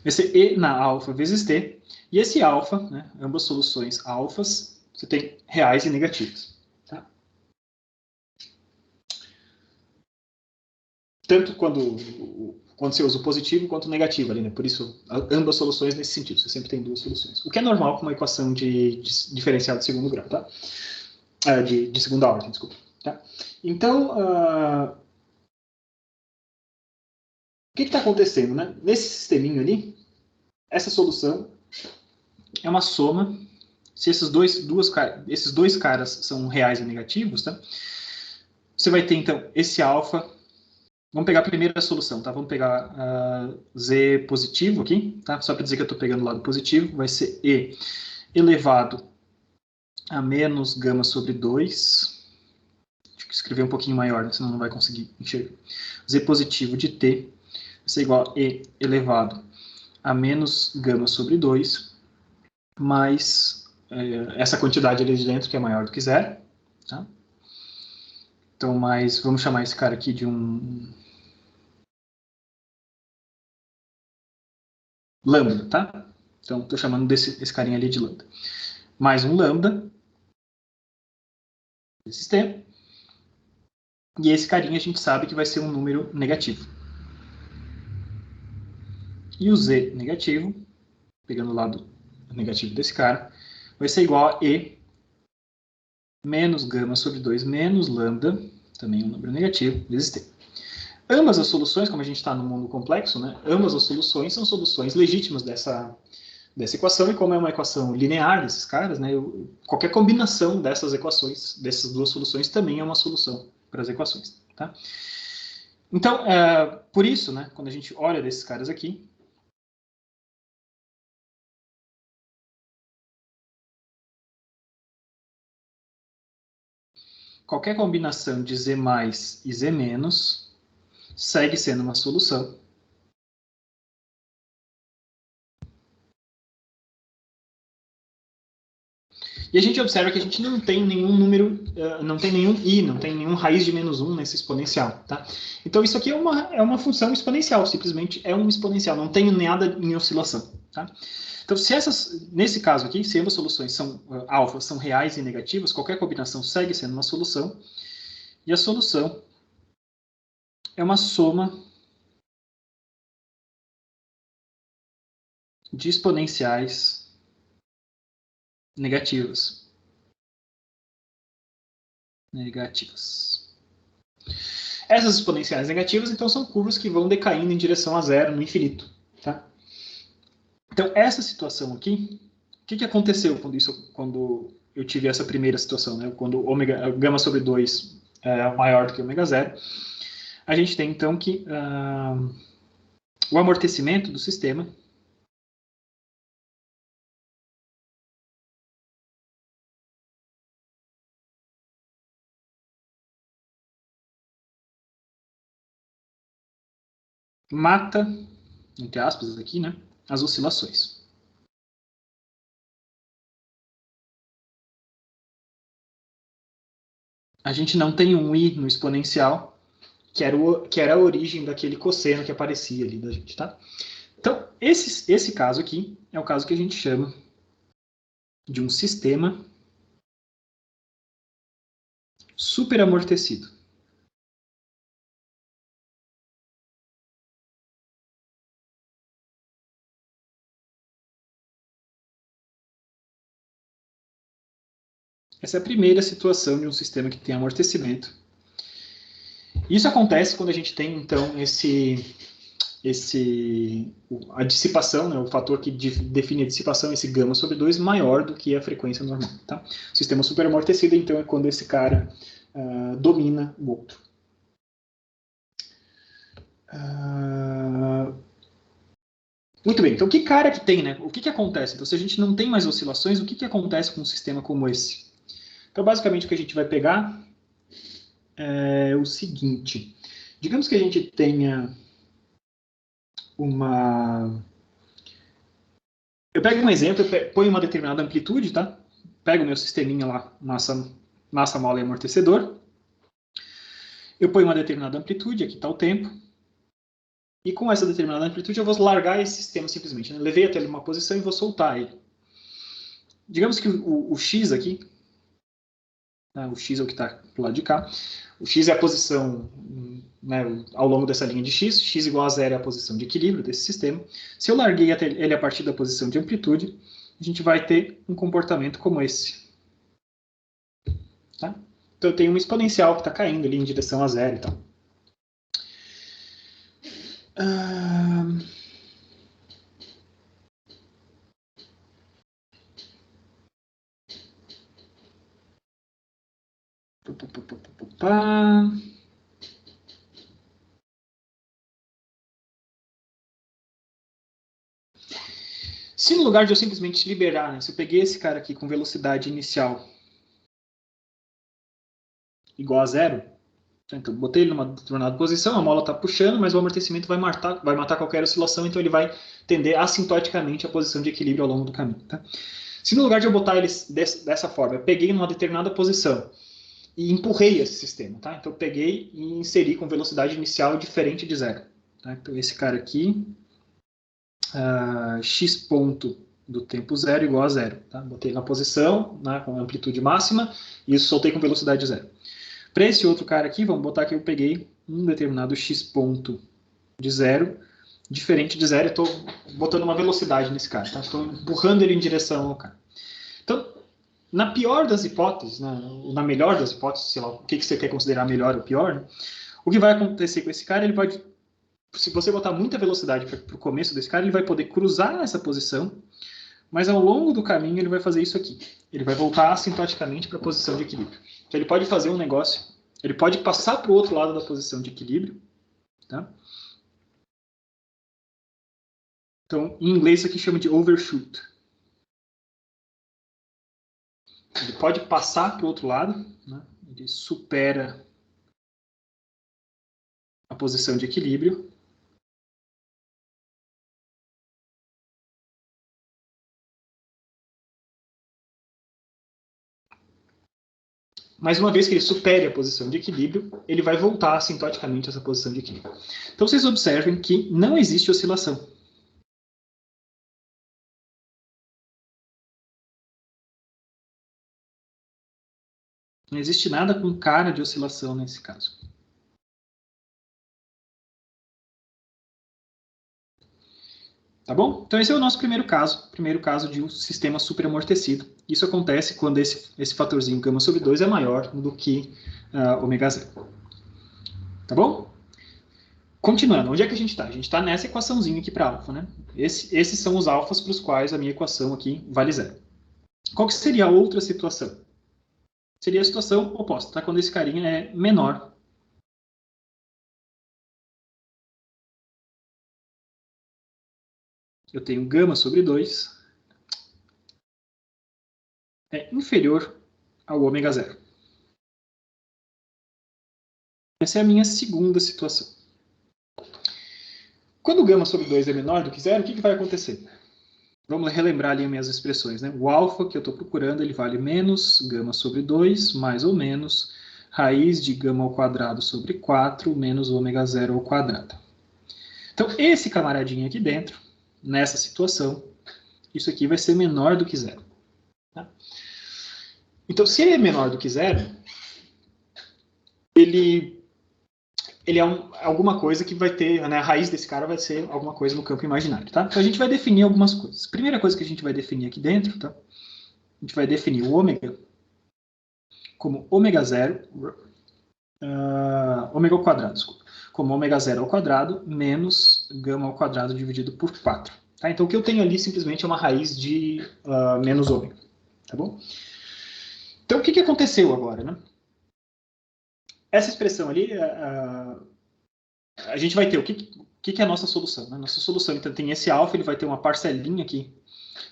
Vai ser e na alfa vezes t, e esse alfa, né, ambas soluções alfas, você tem reais e negativos. Tá? Tanto quando você usa o positivo quanto o negativo ali, né? Por isso, ambas soluções nesse sentido, você sempre tem duas soluções. O que é normal com uma equação de diferencial de segundo grau, tá? De segunda ordem, desculpa. Tá? Então, o que está acontecendo, né? Nesse sisteminho ali, essa solução é uma soma. Se esses dois caras são reais e negativos, tá? Você vai ter, então, esse alfa. Vamos pegar a primeira solução, tá? Vamos pegar z positivo aqui, tá? Só para dizer que eu estou pegando o lado positivo. Vai ser e elevado a menos gama sobre 2. Deixa eu escrever um pouquinho maior, né? Senão não vai conseguir enxergar. Z positivo de t vai ser igual a e elevado a menos gama sobre 2, mais essa quantidade ali de dentro, que é maior do que zero. Tá? Então, vamos chamar esse cara aqui de um lambda, tá? Então, estou chamando esse carinha ali de lambda. Mais um lambda, esse sistema. E esse carinha a gente sabe que vai ser um número negativo. E o z negativo, pegando o lado negativo desse cara, vai ser igual a e menos gama sobre 2 menos lambda, também um número negativo, vezes t. Ambas as soluções, como a gente está no mundo complexo, né, ambas as soluções são soluções legítimas dessa equação, e como é uma equação linear desses caras, né, qualquer combinação dessas equações, dessas duas soluções, também é uma solução para as equações. Tá? Então, por isso, né, quando a gente olha desses caras aqui, qualquer combinação de z mais e z menos segue sendo uma solução. E a gente observa que a gente não tem nenhum número, não tem nenhum i, não tem nenhum raiz de -1 nesse exponencial, tá? Então isso aqui é uma função exponencial, simplesmente é um exponencial, não tem nada em oscilação, tá? Então, se nesse caso aqui, se ambas soluções são alfa, são reais e negativas, qualquer combinação segue sendo uma solução, e a solução é uma soma de exponenciais negativas. Essas exponenciais negativas, então, são curvas que vão decaindo em direção a zero no infinito, tá? Então, essa situação aqui, o que aconteceu quando eu tive essa primeira situação, né? Quando gama sobre 2 é maior do que ômega zero, a gente tem, então, que o amortecimento do sistema mata, entre aspas aqui, né, as oscilações. A gente não tem um i no exponencial, que era a origem daquele cosseno que aparecia ali da gente, tá? Então, esse caso aqui é o caso que a gente chama de um sistema superamortecido. Essa é a primeira situação de um sistema que tem amortecimento. Isso acontece quando a gente tem, então, a dissipação, né, o fator que define a dissipação, esse gama sobre 2, maior do que a frequência normal. Tá? O sistema superamortecido, então, é quando esse cara domina o outro. Muito bem, então que cara que tem, né? O que acontece? Então, se a gente não tem mais oscilações, o que acontece com um sistema como esse? Então, basicamente, o que a gente vai pegar é o seguinte. Digamos que a gente tenha uma... Eu pego um exemplo, eu ponho uma determinada amplitude, tá? Pego o meu sisteminha lá, massa, mola e amortecedor. Eu ponho uma determinada amplitude, aqui está o tempo. E com essa determinada amplitude eu vou largar esse sistema simplesmente. Né? Levei até ele uma posição e vou soltar ele. Digamos que o x aqui, né? O x é o que está do lado de cá. O x é a posição, né, ao longo dessa linha de x igual a zero é a posição de equilíbrio desse sistema. Se eu larguei ele a partir da posição de amplitude, a gente vai ter um comportamento como esse. Tá? Então eu tenho uma exponencial que está caindo ali em direção a zero e tal. Se no lugar de eu simplesmente liberar, né, se eu peguei esse cara aqui com velocidade inicial igual a zero, então botei ele numa determinada posição, a mola está puxando, mas o amortecimento vai matar qualquer oscilação, então ele vai tender assintoticamente a posição de equilíbrio ao longo do caminho. Tá? Se no lugar de eu botar eles dessa forma, eu peguei numa determinada posição e empurrei esse sistema, tá? Então eu peguei e inseri com velocidade inicial diferente de zero. Tá? Então esse cara aqui, x ponto do tempo zero igual a zero. Tá? Botei na posição, né, com amplitude máxima, e isso soltei com velocidade zero. Para esse outro cara aqui, vamos botar que eu peguei um determinado x ponto de zero, diferente de zero, e estou botando uma velocidade nesse cara. Tá? Estou empurrando ele em direção ao cara. Então, na pior das hipóteses, na melhor das hipóteses, sei lá, o que você quer considerar melhor ou pior, né? O que vai acontecer com esse cara, ele pode, se você botar muita velocidade para o começo desse cara, ele vai poder cruzar essa posição, mas ao longo do caminho ele vai fazer isso aqui. Ele vai voltar assintoticamente para a posição de equilíbrio. Então ele pode fazer um negócio, ele pode passar para o outro lado da posição de equilíbrio, tá? Então, em inglês isso aqui chama de overshoot. Ele pode passar para o outro lado, né? Ele supera a posição de equilíbrio. mas uma vez que ele supere a posição de equilíbrio, ele vai voltar assintoticamente a essa posição de equilíbrio. Então, vocês observem que não existe oscilação. Não existe nada com cara de oscilação nesse caso. Tá bom? Então, esse é o nosso primeiro caso de um sistema superamortecido. Isso acontece quando esse fatorzinho gama sobre 2 é maior do que ômega zero. Tá bom? Continuando, onde é que a gente está? A gente está nessa equaçãozinha aqui para alfa, né? Esses são os alfas para os quais a minha equação aqui vale zero. Qual que seria a outra situação? Seria a situação oposta, tá? Quando esse carinha é menor. Eu tenho gama sobre 2 é inferior ao ômega zero. Essa é a minha segunda situação. Quando gama sobre 2 é menor do que zero, o que vai acontecer? Vamos relembrar ali as minhas expressões, né? O alfa que eu estou procurando, ele vale menos gama sobre 2, mais ou menos, raiz de gama ao quadrado sobre 4, menos ômega zero ao quadrado. Então, esse camaradinho aqui dentro, nessa situação, isso aqui vai ser menor do que zero. Tá? Então, se ele é menor do que zero, ele é alguma coisa que vai ter, né, a raiz desse cara vai ser alguma coisa no campo imaginário, tá? Então a gente vai definir algumas coisas. Primeira coisa que a gente vai definir aqui dentro, tá? A gente vai definir o ômega como ômega zero, ômega ao quadrado, desculpa, como ômega zero ao quadrado menos gama ao quadrado dividido por 4. Tá? Então o que eu tenho ali simplesmente é uma raiz de menos ômega, tá bom? Então o que aconteceu agora, né? Essa expressão ali, a gente vai ter o que é a nossa solução. Né? Nossa solução, então, tem esse alfa, ele vai ter uma parcelinha aqui,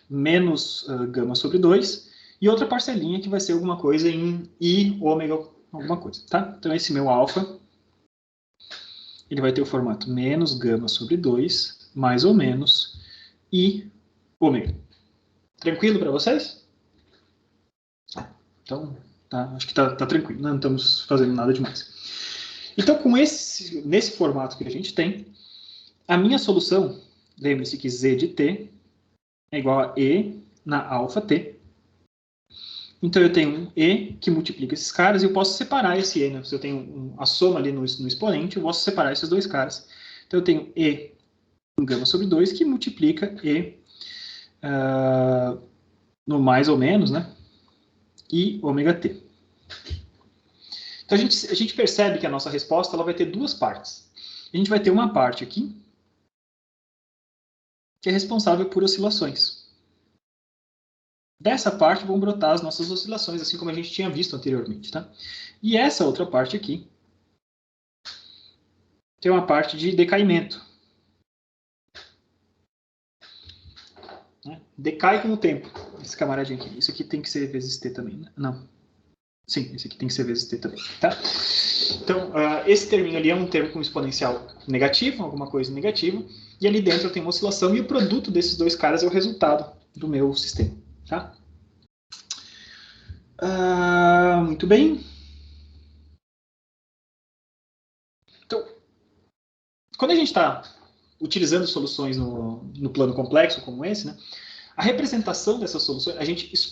menos gama sobre 2, e outra parcelinha que vai ser alguma coisa em I ômega alguma coisa. Tá? Então, esse meu alfa, ele vai ter o formato menos gama sobre 2, mais ou menos, I ômega. Tranquilo para vocês? Então, tá, acho que tá tranquilo, né? Não estamos fazendo nada demais. Então, nesse formato que a gente tem, a minha solução, lembre-se que z de t é igual a e na alfa t. Então, eu tenho um e que multiplica esses caras e eu posso separar esse e. Né? Se eu tenho a soma ali no expoente, eu posso separar esses dois caras. Então, eu tenho e em gama sobre 2 que multiplica e no mais ou menos, né? E ômega t. Então, a gente percebe que a nossa resposta ela vai ter duas partes. A gente vai ter uma parte aqui, que é responsável por oscilações. Dessa parte vão brotar as nossas oscilações, assim como a gente tinha visto anteriormente. Tá? E essa outra parte aqui tem uma parte de decaimento. Né? Decai com o tempo, esse camaradinho aqui. Isso aqui tem que ser vezes t também, né? Não. Sim, esse aqui tem que ser vezes t também. Tá? Então, esse terminho ali é um termo com exponencial negativo, alguma coisa negativa, e ali dentro eu tenho uma oscilação, e o produto desses dois caras é o resultado do meu sistema. Tá? Muito bem. Então, quando a gente está utilizando soluções no plano complexo como esse, né, a representação dessas soluções,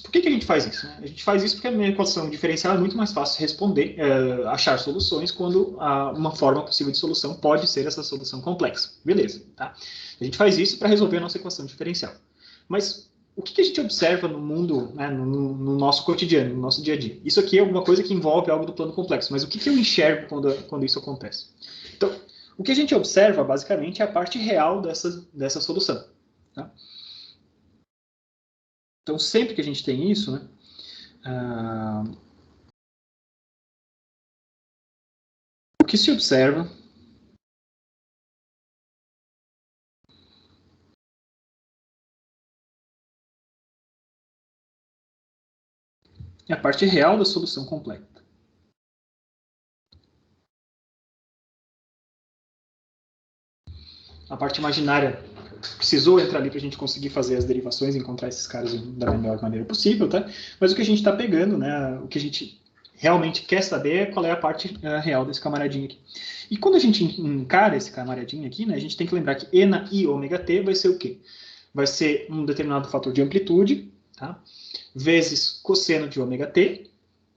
por que a gente faz isso? Né? A gente faz isso porque a minha equação diferencial é muito mais fácil de responder, achar soluções quando uma forma possível de solução pode ser essa solução complexa. Beleza, tá? A gente faz isso para resolver a nossa equação diferencial. Mas o que a gente observa no mundo, né, no nosso cotidiano, no nosso dia a dia? Isso aqui é alguma coisa que envolve algo do plano complexo, mas o que eu enxergo quando isso acontece? Então, o que a gente observa, basicamente, é a parte real dessa solução. Tá? Então, sempre que a gente tem isso, né, o que se observa é a parte real da solução completa. A parte imaginária precisou entrar ali para a gente conseguir fazer as derivações e encontrar esses caras da melhor maneira possível, tá? Mas o que a gente está pegando, né, o que a gente realmente quer saber qual é a parte real desse camaradinho aqui. E quando a gente encara esse camaradinho aqui, né, a gente tem que lembrar que E na I ômega t vai ser o quê? Vai ser um determinado fator de amplitude, tá? Vezes cosseno de ômega t,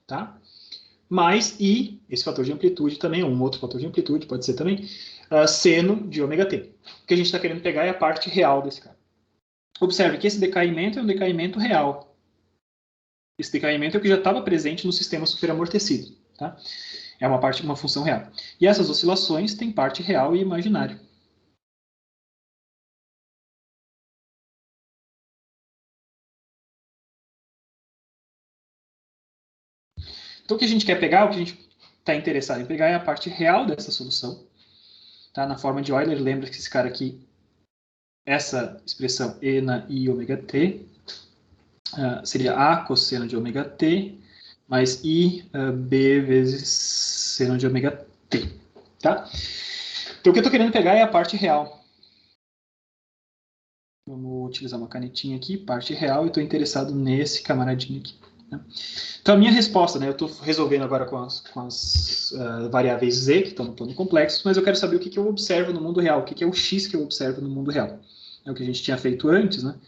tá? Mais I, esse fator de amplitude também, ou um outro fator de amplitude, pode ser também, seno de ômega t. O que a gente está querendo pegar é a parte real desse cara. Observe que esse decaimento é um decaimento real. Esse decaimento é o que já estava presente no sistema superamortecido, tá? É uma função real. E essas oscilações têm parte real e imaginária. Então, o que a gente quer pegar, o que a gente está interessado em pegar é a parte real dessa solução. Tá? Na forma de Euler, lembra que esse cara aqui, essa expressão E na I ômega t, seria A cosseno de ômega t, mais I B vezes seno de ômega t. Tá? Então, o que eu estou querendo pegar é a parte real. Vamos utilizar uma canetinha aqui, parte real, e estou interessado nesse camaradinho aqui. Né? Então, a minha resposta, né, eu estou resolvendo agora com as variáveis z, que estão no plano complexo, mas eu quero saber o que eu observo no mundo real, o que é o x que eu observo no mundo real. É o que a gente tinha feito antes, né?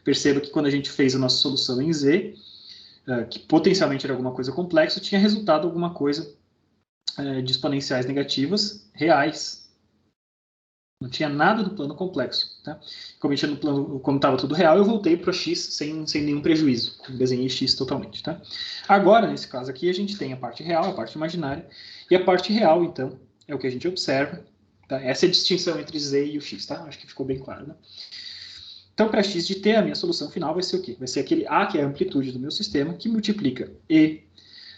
Perceba que quando a gente fez a nossa solução em z, que potencialmente era alguma coisa complexa, tinha resultado alguma coisa de exponenciais negativas reais. Não tinha nada do plano complexo. Tá? Como estava tudo real, eu voltei para o x sem nenhum prejuízo. Desenhei x totalmente. Tá? Agora, nesse caso aqui, a gente tem a parte real, a parte imaginária. E a parte real, então, é o que a gente observa. Tá? Essa é a distinção entre z e o x. Tá? Acho que ficou bem claro. Né? Então, para x de t, a minha solução final vai ser o quê? Vai ser aquele a, que é a amplitude do meu sistema, que multiplica e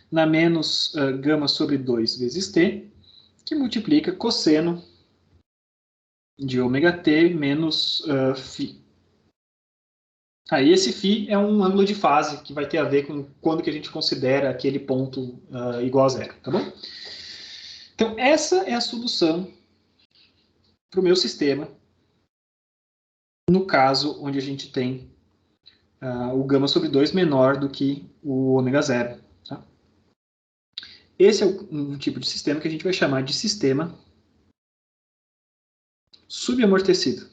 na menos gama sobre 2 vezes t, que multiplica cosseno de ômega t menos φ. Aí esse φ é um ângulo de fase que vai ter a ver com quando que a gente considera aquele ponto igual a zero, tá bom? Então, essa é a solução para o meu sistema, no caso onde a gente tem o gama sobre 2 menor do que o ômega zero. Tá? Esse é um tipo de sistema que a gente vai chamar de sistema subamortecido.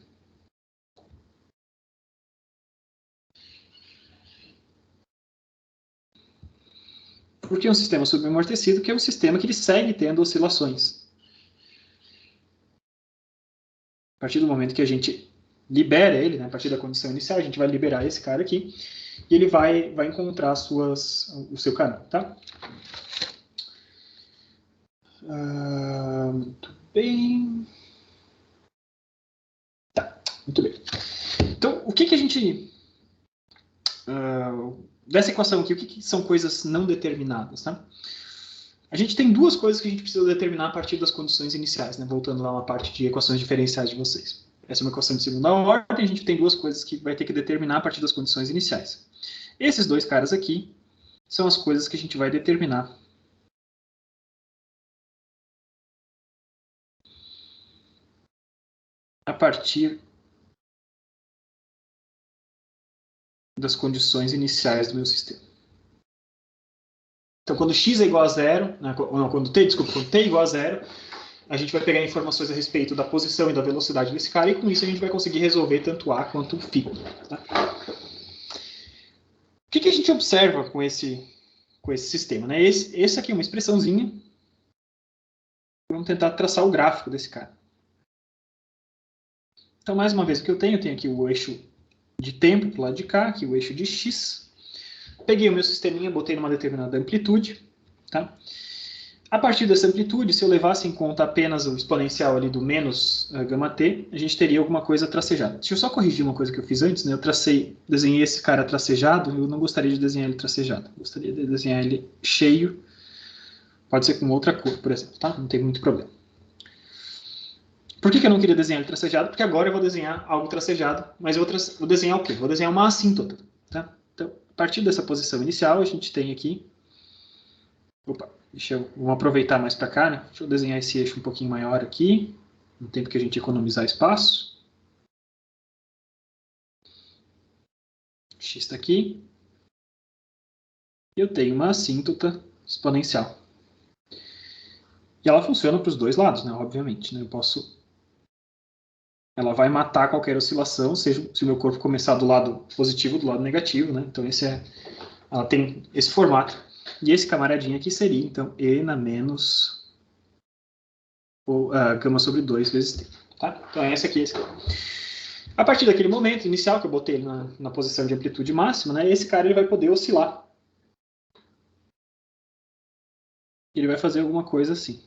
Porque é um sistema subamortecido que é um sistema que ele segue tendo oscilações. A partir do momento que a gente libera ele, né, a partir da condição inicial, a gente vai liberar esse cara aqui e ele vai encontrar o seu caminho, tá? Muito bem. Tá, muito bem. Então, o que a gente... dessa equação aqui, o que são coisas não determinadas, tá? A gente tem duas coisas que a gente precisa determinar a partir das condições iniciais, né? Voltando lá na parte de equações diferenciais de vocês. Essa é uma equação de segunda ordem, a gente tem duas coisas que vai ter que determinar a partir das condições iniciais. Esses dois caras aqui são as coisas que a gente vai determinar a partir das condições iniciais do meu sistema. Então, quando x é igual a zero, quando t é igual a zero, a gente vai pegar informações a respeito da posição e da velocidade desse cara, e com isso a gente vai conseguir resolver tanto A quanto φ. Tá? O que a gente observa com esse sistema? Né? Esse aqui é uma expressãozinha. Vamos tentar traçar o gráfico desse cara. Então, mais uma vez, o que eu tenho aqui o eixo de tempo para o lado de cá, aqui o eixo de x. Peguei o meu sisteminha, botei numa determinada amplitude. Tá? A partir dessa amplitude, se eu levasse em conta apenas o exponencial ali do menos gama t, a gente teria alguma coisa tracejada. Deixa eu só corrigir uma coisa que eu fiz antes, né? Eu desenhei esse cara tracejado, eu não gostaria de desenhar ele tracejado. Eu gostaria de desenhar ele cheio, pode ser com outra cor, por exemplo, tá? Não tem muito problema. Por que eu não queria desenhar ele tracejado? Porque agora eu vou desenhar algo tracejado, mas eu vou desenhar o quê? Vou desenhar uma assíntota, tá? Então, a partir dessa posição inicial, a gente tem aqui... Opa, vamos aproveitar mais para cá, né? Deixa eu desenhar esse eixo um pouquinho maior aqui, no tempo que a gente economizar espaço. X está aqui. Eu tenho uma assíntota exponencial. E ela funciona para os dois lados, né? Obviamente, né? Ela vai matar qualquer oscilação, seja se o meu corpo começar do lado positivo ou do lado negativo, né? Então ela tem esse formato. E esse camaradinho aqui seria, então, E na menos gama sobre 2 vezes T. Tá? Então, esse aqui. A partir daquele momento inicial, que eu botei ele na posição de amplitude máxima, né? Esse cara ele vai poder oscilar. Ele vai fazer alguma coisa assim.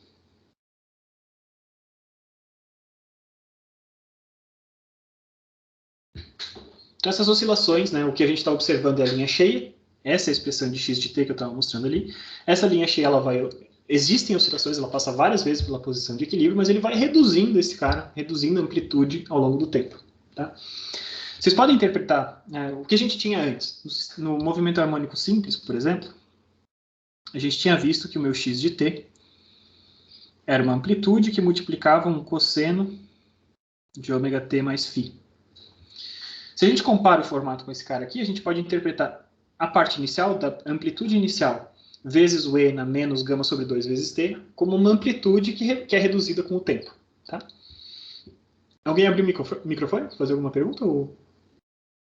Então, essas oscilações, né, o que a gente está observando é a linha cheia, essa é a expressão de x de t que eu estava mostrando ali. Essa linha cheia, existem oscilações, ela passa várias vezes pela posição de equilíbrio, mas ele vai reduzindo esse cara, reduzindo a amplitude ao longo do tempo. Tá? Vocês podem interpretar o que a gente tinha antes. No movimento harmônico simples, por exemplo, a gente tinha visto que o meu x de t era uma amplitude que multiplicava um cosseno de ômega t mais φ. Se a gente compara o formato com esse cara aqui, a gente pode interpretar a parte inicial, da amplitude inicial, vezes o E na menos gama sobre 2 vezes T, como uma amplitude que é reduzida com o tempo. Tá? Alguém abriu o microfone? Fazer alguma pergunta? Ou...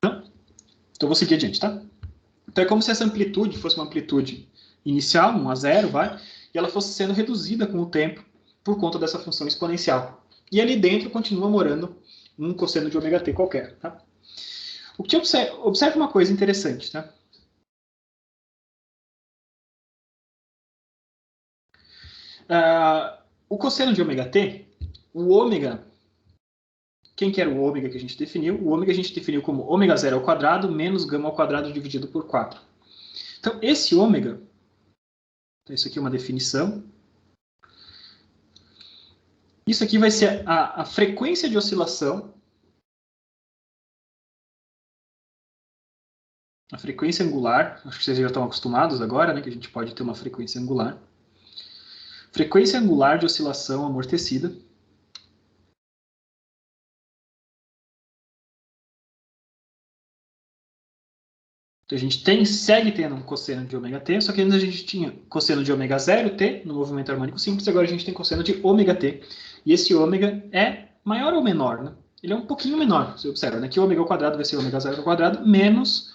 Não? Então eu vou seguir adiante, tá? Então é como se essa amplitude fosse uma amplitude inicial, 1 a 0, vai, e ela fosse sendo reduzida com o tempo por conta dessa função exponencial. E ali dentro continua morando um cosseno de ômega t qualquer, tá? O que observa uma coisa interessante, tá? O cosseno de ômega t, o ômega, quem que era o ômega que a gente definiu? O ômega a gente definiu como ômega 0 ao quadrado menos gama ao quadrado dividido por 4. Então, esse ômega, então isso aqui é uma definição. Isso aqui vai ser a frequência de oscilação, a frequência angular, acho que vocês já estão acostumados agora, né, que a gente pode ter uma frequência angular. Frequência angular de oscilação amortecida. Então, a gente segue tendo um cosseno de ômega t, só que antes a gente tinha cosseno de ômega 0t no movimento harmônico simples, agora a gente tem cosseno de ômega t. E esse ômega é maior ou menor, né? Ele é um pouquinho menor, você observa, né? Que ômega ao quadrado vai ser ômega 0 ao quadrado menos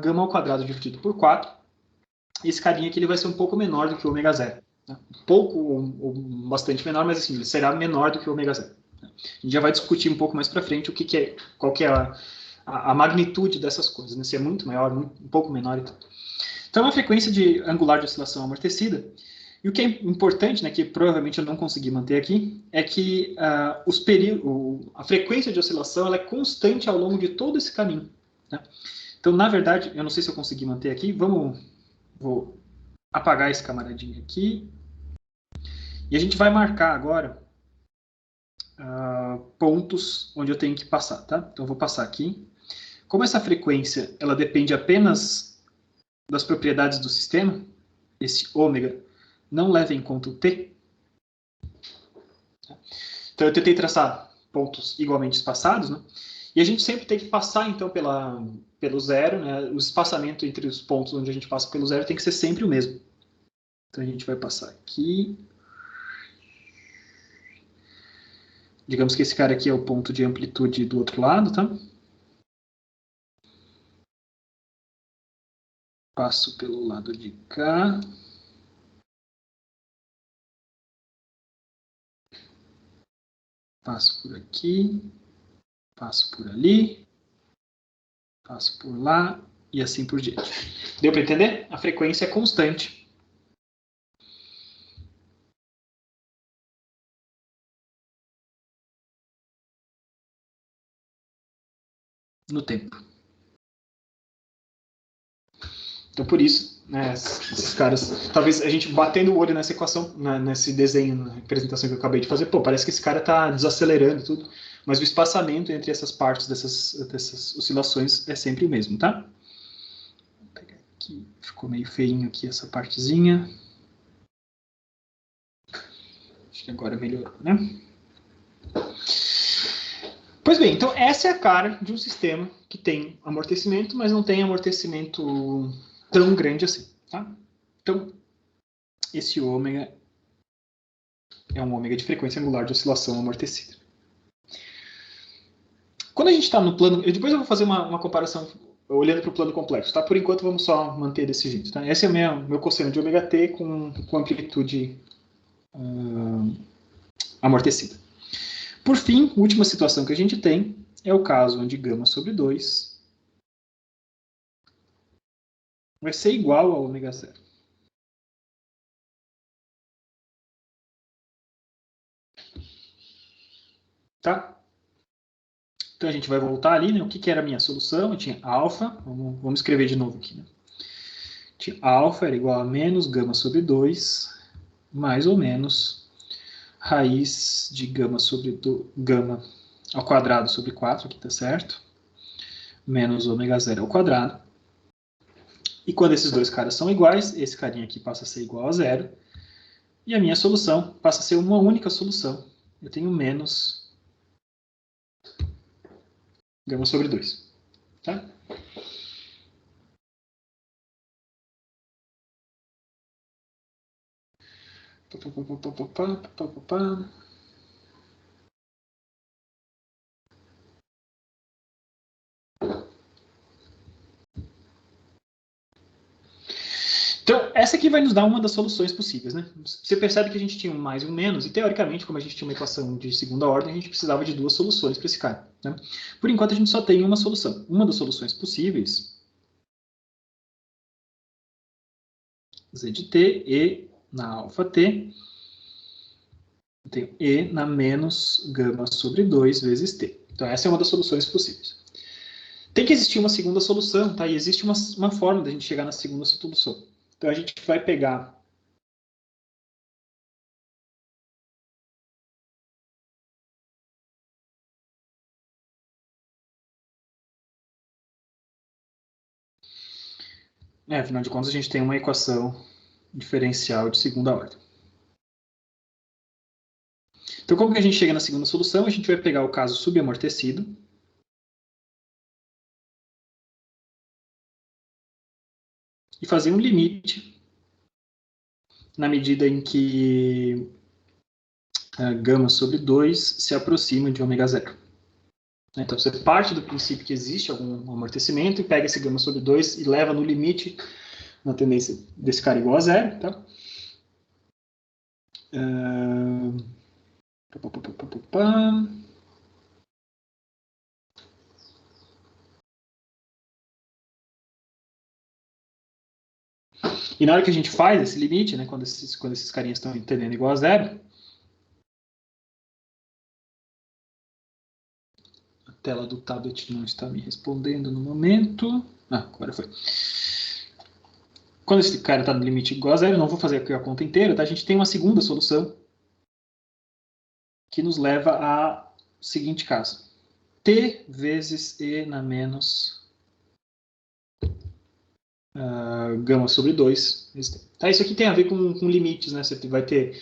gama ao quadrado dividido por 4. E esse carinha aqui ele vai ser um pouco menor do que o ômega 0. Né? Um pouco ou bastante menor, mas assim, ele será menor do que o ômega 0. A gente já vai discutir um pouco mais para frente qual que é a magnitude dessas coisas, né? Se é muito maior, um pouco menor e tal. Então, é uma frequência angular de oscilação amortecida. E o que é importante, né, que provavelmente eu não consegui manter aqui, é que a frequência de oscilação ela é constante ao longo de todo esse caminho. Tá? Então, na verdade, eu não sei se eu consegui manter aqui. Vou apagar esse camaradinho aqui. E a gente vai marcar agora pontos onde eu tenho que passar. Tá? Então, eu vou passar aqui. Como essa frequência ela depende apenas das propriedades do sistema, esse ômega não leva em conta o t. Então eu tentei traçar pontos igualmente espaçados, né? E a gente sempre tem que passar então pelo zero, né? O espaçamento entre os pontos onde a gente passa pelo zero tem que ser sempre o mesmo. Então a gente vai passar aqui. Digamos que esse cara aqui é o ponto de amplitude do outro lado, tá? Passo pelo lado de cá. Passo por aqui. Passo por ali. Passo por lá. E assim por diante. Deu para entender? A frequência é constante. No tempo. Então, por isso, né, esses caras, talvez a gente batendo o olho nessa equação, nesse desenho, na representação que eu acabei de fazer, pô, parece que esse cara está desacelerando tudo, mas o espaçamento entre essas partes dessas oscilações é sempre o mesmo, tá? Vou pegar aqui, ficou meio feinho aqui essa partezinha. Acho que agora melhorou, né? Pois bem, então essa é a cara de um sistema que tem amortecimento, mas não tem amortecimento tão grande assim, tá? Então, esse ômega é um ômega de frequência angular de oscilação amortecida. Quando a gente está no plano... Depois eu vou fazer uma comparação olhando para o plano complexo, tá? Por enquanto, vamos só manter desse jeito, tá? Esse é o meu cosseno de ômega t com amplitude amortecida. Por fim, a última situação que a gente tem é o caso onde γ sobre 2 vai ser igual a ômega zero. Tá? Então a gente vai voltar ali, né? O que era a minha solução? Eu tinha alfa, vamos escrever de novo aqui, né? Tinha alfa era igual a menos γ sobre 2, mais ou menos raiz de γ sobre γ ao quadrado sobre 4, aqui tá certo? Menos ômega zero ao quadrado. E quando esses dois caras são iguais, esse carinha aqui passa a ser igual a zero. E a minha solução passa a ser uma única solução. Eu tenho menos γ sobre 2. Tá? Então, essa aqui vai nos dar uma das soluções possíveis, né? Você percebe que a gente tinha um mais e um menos, e teoricamente, como a gente tinha uma equação de segunda ordem, a gente precisava de duas soluções para esse cara, né? Por enquanto, a gente só tem uma solução. Uma das soluções possíveis, z de t, e na alfa t, eu tenho e na menos γ sobre 2 vezes t. Então, essa é uma das soluções possíveis. Tem que existir uma segunda solução, tá? E existe uma forma da gente chegar na segunda solução. Então, a gente vai pegar... afinal de contas, a gente tem uma equação diferencial de segunda ordem. Então, como que a gente chega na segunda solução? A gente vai pegar o caso subamortecido. E fazer um limite na medida em que γ sobre 2 se aproxima de ômega zero. Então, você parte do princípio que existe algum amortecimento e pega esse γ sobre 2 e leva no limite na tendência desse cara igual a zero. Tá? E na hora que a gente faz esse limite, né, quando esses carinhas estão tendendo igual a zero, a tela do tablet não está me respondendo no momento. Agora foi. Quando esse cara está no limite igual a zero, eu não vou fazer aqui a conta inteira, tá? A gente tem uma segunda solução que nos leva ao seguinte caso. T vezes E na menos γ sobre 2. Tá? Isso aqui tem a ver com limites, né? Você vai ter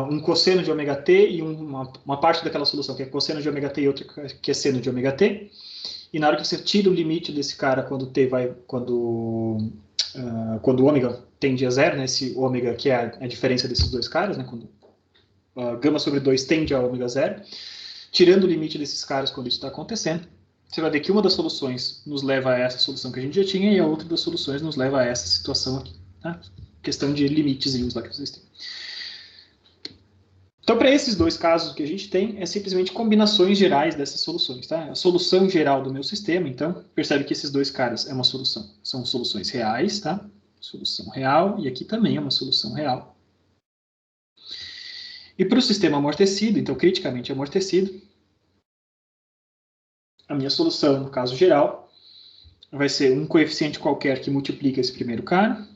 um cosseno de ômega t e uma parte daquela solução que é cosseno de ômega t e outra que é seno de ômega t. E na hora que você tira o limite desse cara quando o ômega tende a zero, né? Esse ômega que é a diferença desses dois caras, né? Quando γ sobre 2 tende a ômega zero, tirando o limite desses caras quando isso está acontecendo, você vai ver que uma das soluções nos leva a essa solução que a gente já tinha e a outra das soluções nos leva a essa situação aqui. Tá? Questão de limitezinhos lá que vocês têm. Então, para esses dois casos que a gente tem, é simplesmente combinações gerais dessas soluções. Tá? A solução geral do meu sistema, então, percebe que esses dois caras é uma solução. São soluções reais, tá? Solução real, e aqui também é uma solução real. E para o sistema amortecido, então criticamente amortecido, a minha solução, no caso geral, vai ser um coeficiente qualquer que multiplica esse primeiro cara,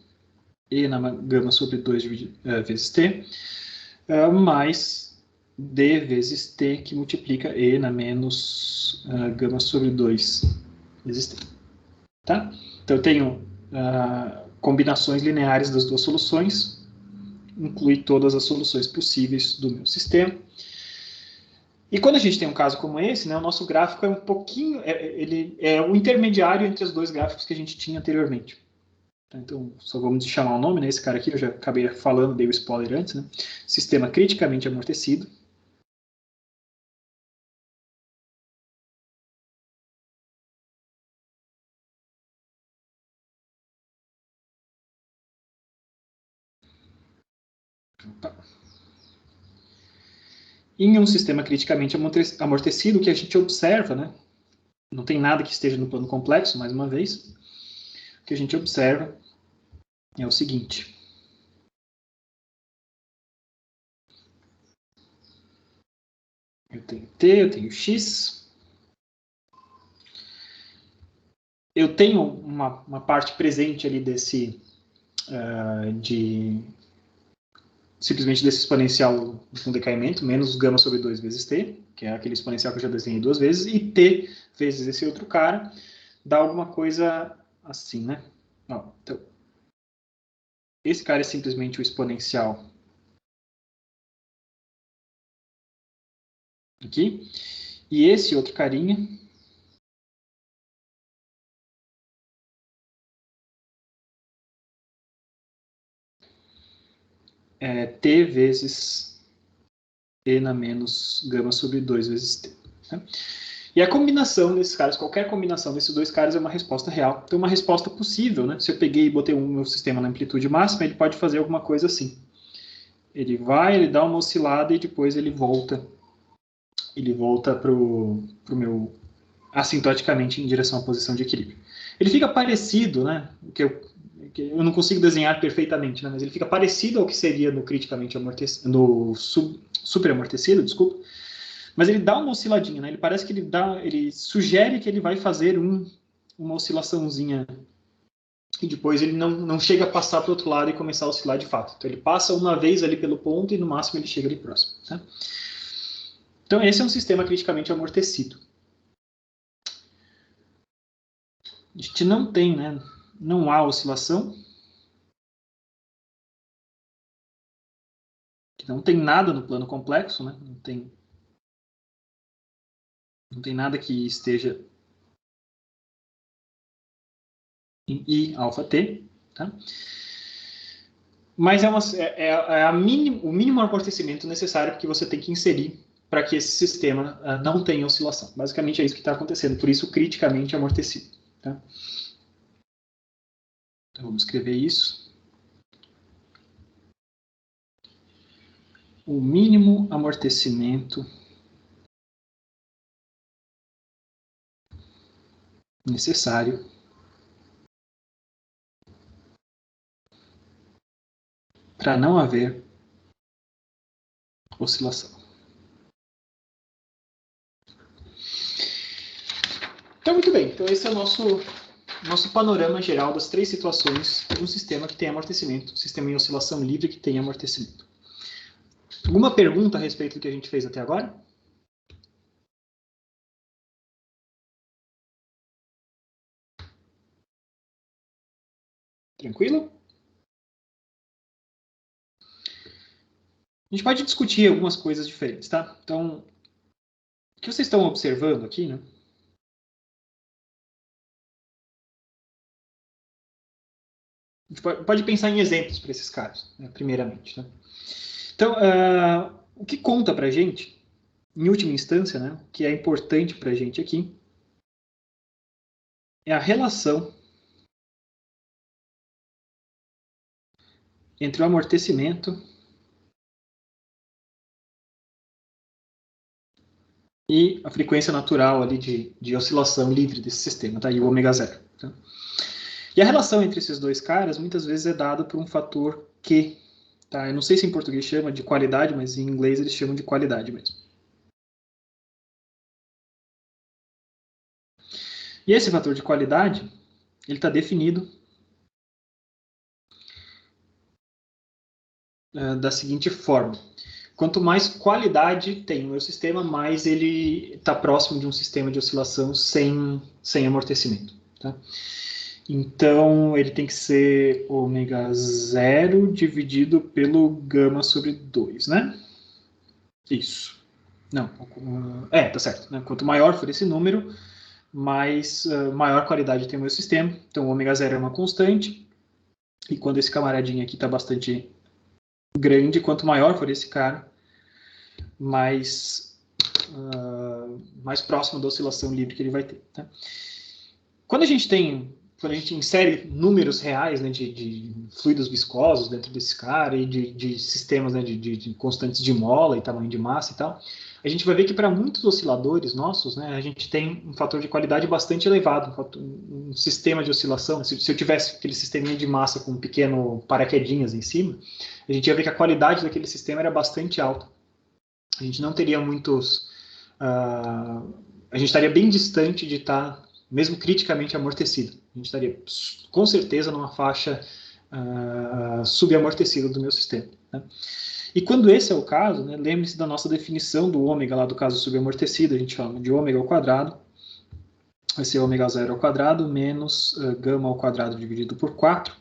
e na γ sobre 2 vezes t, mais d vezes t, que multiplica e na menos γ sobre 2 vezes t. Tá? Então, eu tenho combinações lineares das duas soluções, inclui todas as soluções possíveis do meu sistema. E quando a gente tem um caso como esse, né, o nosso gráfico é um pouquinho... ele é o intermediário entre os dois gráficos que a gente tinha anteriormente. Então, só vamos chamar o nome, né? Esse cara aqui, eu já acabei falando, dei o spoiler antes, né? Sistema criticamente amortecido. Em um sistema criticamente amortecido, o que a gente observa, né? Não tem nada que esteja no plano complexo, mais uma vez. O que a gente observa é o seguinte. Eu tenho T, eu tenho X. Eu tenho uma parte presente ali desse, simplesmente desse exponencial com decaimento, menos gama sobre 2 vezes T, que é aquele exponencial que eu já desenhei 2 vezes, e T vezes esse outro cara, dá alguma coisa assim, né? Ó, então, esse cara é simplesmente o exponencial aqui, e esse outro carinha é T vezes T na menos gama sobre 2 vezes T. Né? E a combinação desses caras, qualquer combinação desses dois caras é uma resposta real. Então, uma resposta possível, né? Se eu peguei e botei um meu sistema na amplitude máxima, ele pode fazer alguma coisa assim. Ele vai, ele dá uma oscilada e depois ele volta. Ele volta para o meu assintoticamente em direção à posição de equilíbrio. Ele fica parecido, né? Que eu não consigo desenhar perfeitamente, né? Mas ele fica parecido ao que seria no criticamente amortecido, no superamortecido, desculpa. Mas ele dá uma osciladinha, né? Ele parece que ele sugere que ele vai fazer uma oscilaçãozinha e depois ele não chega a passar para o outro lado e começar a oscilar de fato. Então ele passa uma vez ali pelo ponto e no máximo ele chega ali próximo. Tá? Então esse é um sistema criticamente amortecido. A gente não tem, né? Não há oscilação. Não tem nada no plano complexo, né? Não tem nada que esteja em I alfa T, tá? Mas o mínimo amortecimento necessário que você tem que inserir para que esse sistema não tenha oscilação. Basicamente é isso que está acontecendo, por isso criticamente amortecido. Tá? Então vamos escrever isso. O mínimo amortecimento necessário para não haver oscilação. Então, muito bem. Então, esse é o nosso panorama geral das 3 situações de um sistema que tem amortecimento, sistema em oscilação livre que tem amortecimento. Alguma pergunta a respeito do que a gente fez até agora? Tranquilo? A gente pode discutir algumas coisas diferentes, tá? Então, o que vocês estão observando aqui, né? A gente pode pensar em exemplos para esses casos, né, primeiramente. Né? Então, o que conta para a gente, em última instância, né, o que é importante para a gente aqui, é a relação entre o amortecimento e a frequência natural ali de oscilação livre desse sistema, tá? E o ômega zero. Tá? E a relação entre esses dois caras muitas vezes é dada por um fator Q. Tá? Eu não sei se em português chama de qualidade, mas em inglês eles chamam de qualidade mesmo. E esse fator de qualidade, ele está definido da seguinte forma. Quanto mais qualidade tem o meu sistema, mais ele está próximo de um sistema de oscilação sem amortecimento. Tá? Então, ele tem que ser ômega zero dividido pelo gama sobre 2, né? Isso. Não, tá certo. Né? Quanto maior for esse número, maior qualidade tem o meu sistema. Então, ômega zero é uma constante. E quando esse camaradinho aqui está bastante grande, quanto maior for esse cara, mais próximo da oscilação livre que ele vai ter. Tá? Quando a gente insere números reais, né, de fluidos viscosos dentro desse cara e de sistemas, né, de constantes de mola e tamanho de massa e tal, a gente vai ver que para muitos osciladores nossos, né, a gente tem um fator de qualidade bastante elevado, um sistema de oscilação. Se eu tivesse aquele sisteminha de massa com um pequeno paraquedinhas em cima, a gente ia ver que a qualidade daquele sistema era bastante alta. A gente não teria muitos... a gente estaria bem distante de estar, mesmo criticamente, amortecido. A gente estaria, com certeza, numa faixa subamortecida do meu sistema. Né? E quando esse é o caso, né, lembre-se da nossa definição do ômega lá do caso subamortecido, a gente chama de ômega ao quadrado, vai ser ômega zero ao quadrado menos gama ao quadrado dividido por 4.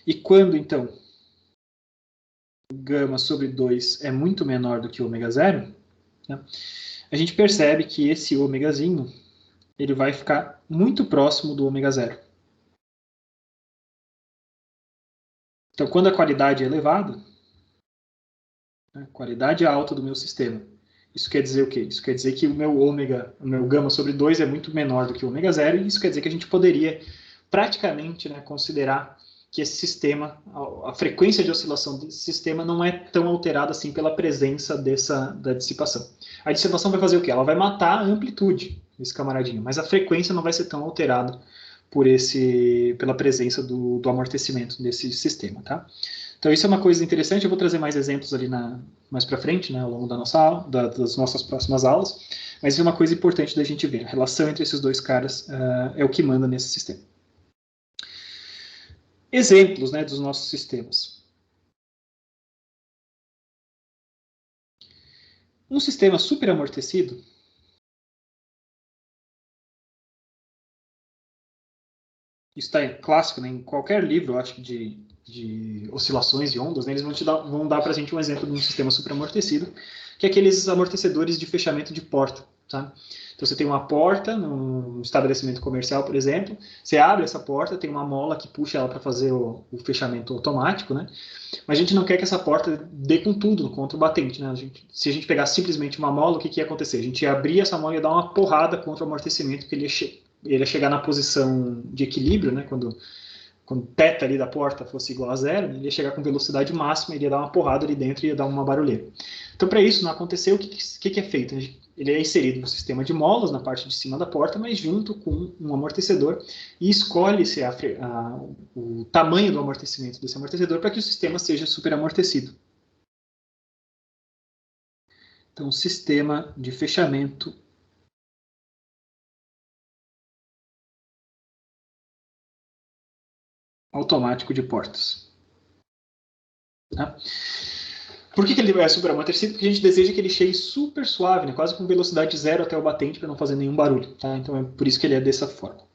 E quando, então, gama sobre 2 é muito menor do que ômega zero, né, a gente percebe que esse ômegazinho ele vai ficar muito próximo do ômega zero. Então, quando a qualidade é elevada, a qualidade alta do meu sistema, isso quer dizer o quê? Isso quer dizer que o meu gama sobre 2 é muito menor do que o ômega zero, e isso quer dizer que a gente poderia praticamente, né, considerar que esse sistema, a frequência de oscilação desse sistema não é tão alterada assim pela presença da dissipação. A dissipação vai fazer o quê? Ela vai matar a amplitude desse camaradinho, mas a frequência não vai ser tão alterada pela presença do amortecimento desse sistema, tá? Então isso é uma coisa interessante, eu vou trazer mais exemplos ali mais para frente, né, ao longo da nossa aula, das nossas próximas aulas, mas é uma coisa importante da gente ver, a relação entre esses dois caras é o que manda nesse sistema. Exemplos, né, dos nossos sistemas. Um sistema superamortecido, isso está clássico, né, em qualquer livro, eu acho, de oscilações de ondas, né, eles vão dar para a gente um exemplo de um sistema superamortecido, que é aqueles amortecedores de fechamento de porta. Tá? Então você tem uma porta num estabelecimento comercial, por exemplo, você abre essa porta, tem uma mola que puxa ela para fazer o fechamento automático, né? Mas a gente não quer que essa porta dê com tudo contra o batente, né? Se a gente pegar simplesmente uma mola, o que ia acontecer? A gente ia abrir essa mola e ia dar uma porrada contra o amortecimento, que ele ia chegar na posição de equilíbrio, né? Quando o teta ali da porta fosse igual a zero, ele ia chegar com velocidade máxima, ele ia dar uma porrada ali dentro e ia dar uma barulheira. Então, para isso não acontecer, o que é feito? Ele é inserido no sistema de molas na parte de cima da porta, mas junto com um amortecedor, e escolhe-se o tamanho do amortecimento desse amortecedor para que o sistema seja superamortecido. Então, sistema de fechamento automático de portas. Tá? Por que ele é superamortecido? Porque a gente deseja que ele chegue super suave, né? Quase com velocidade zero até o batente, para não fazer nenhum barulho. Tá? Então é por isso que ele é dessa forma.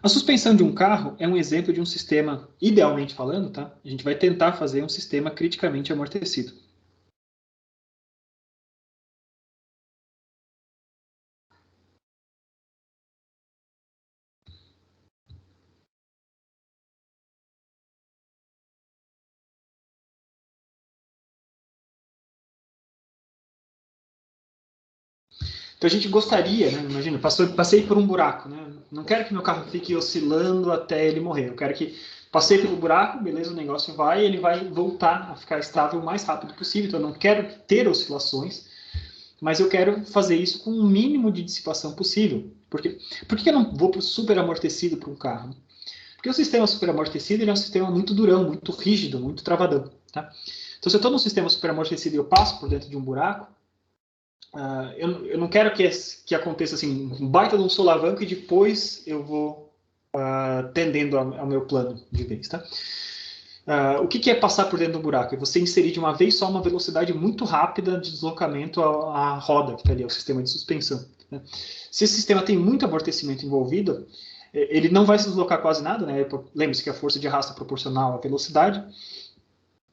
A suspensão de um carro é um exemplo de um sistema, idealmente falando, tá? A gente vai tentar fazer um sistema criticamente amortecido. Então a gente gostaria, né? Imagina, passei por um buraco, né? Não quero que meu carro fique oscilando até ele morrer. Eu quero que passei pelo buraco, beleza, o negócio vai, ele vai voltar a ficar estável o mais rápido possível. Então eu não quero ter oscilações, mas eu quero fazer isso com o mínimo de dissipação possível. Por que eu não vou para o superamortecido para um carro? Porque o sistema superamortecido ele é um sistema muito durão, muito rígido, muito travadão. Tá? Então se eu estou num sistema superamortecido e eu passo por dentro de um buraco, eu não quero que aconteça assim, um baita de um solavanco e depois eu vou tendendo ao meu plano de vez. Tá? O que é passar por dentro do buraco? É você inserir de uma vez só uma velocidade muito rápida de deslocamento à roda, que está ali, ao sistema de suspensão. Né? Se esse sistema tem muito amortecimento envolvido, ele não vai se deslocar quase nada, né? Lembre-se que a força de arrasto é proporcional à velocidade.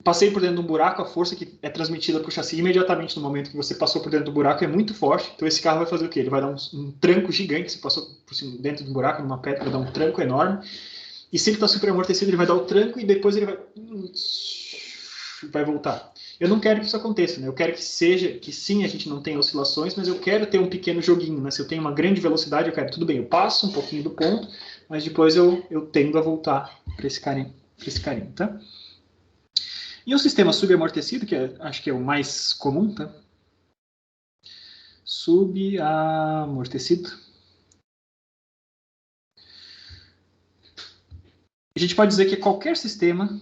Passei por dentro de um buraco, a força que é transmitida para o chassi imediatamente no momento que você passou por dentro do buraco é muito forte. Então esse carro vai fazer o quê? Ele vai dar um tranco gigante. Você passou por cima, dentro do buraco, numa pedra, vai dar um tranco enorme. E se ele está super amortecido, ele vai dar o tranco e depois ele vai voltar. Eu não quero que isso aconteça, né? Eu quero que seja, que sim, a gente não tenha oscilações, mas eu quero ter um pequeno joguinho, né? Se eu tenho uma grande velocidade, eu quero, tudo bem, eu passo um pouquinho do ponto, mas depois eu tendo a voltar para esse carinho, tá? E o sistema subamortecido, que acho que é o mais comum, tá? Subamortecido. A gente pode dizer que qualquer sistema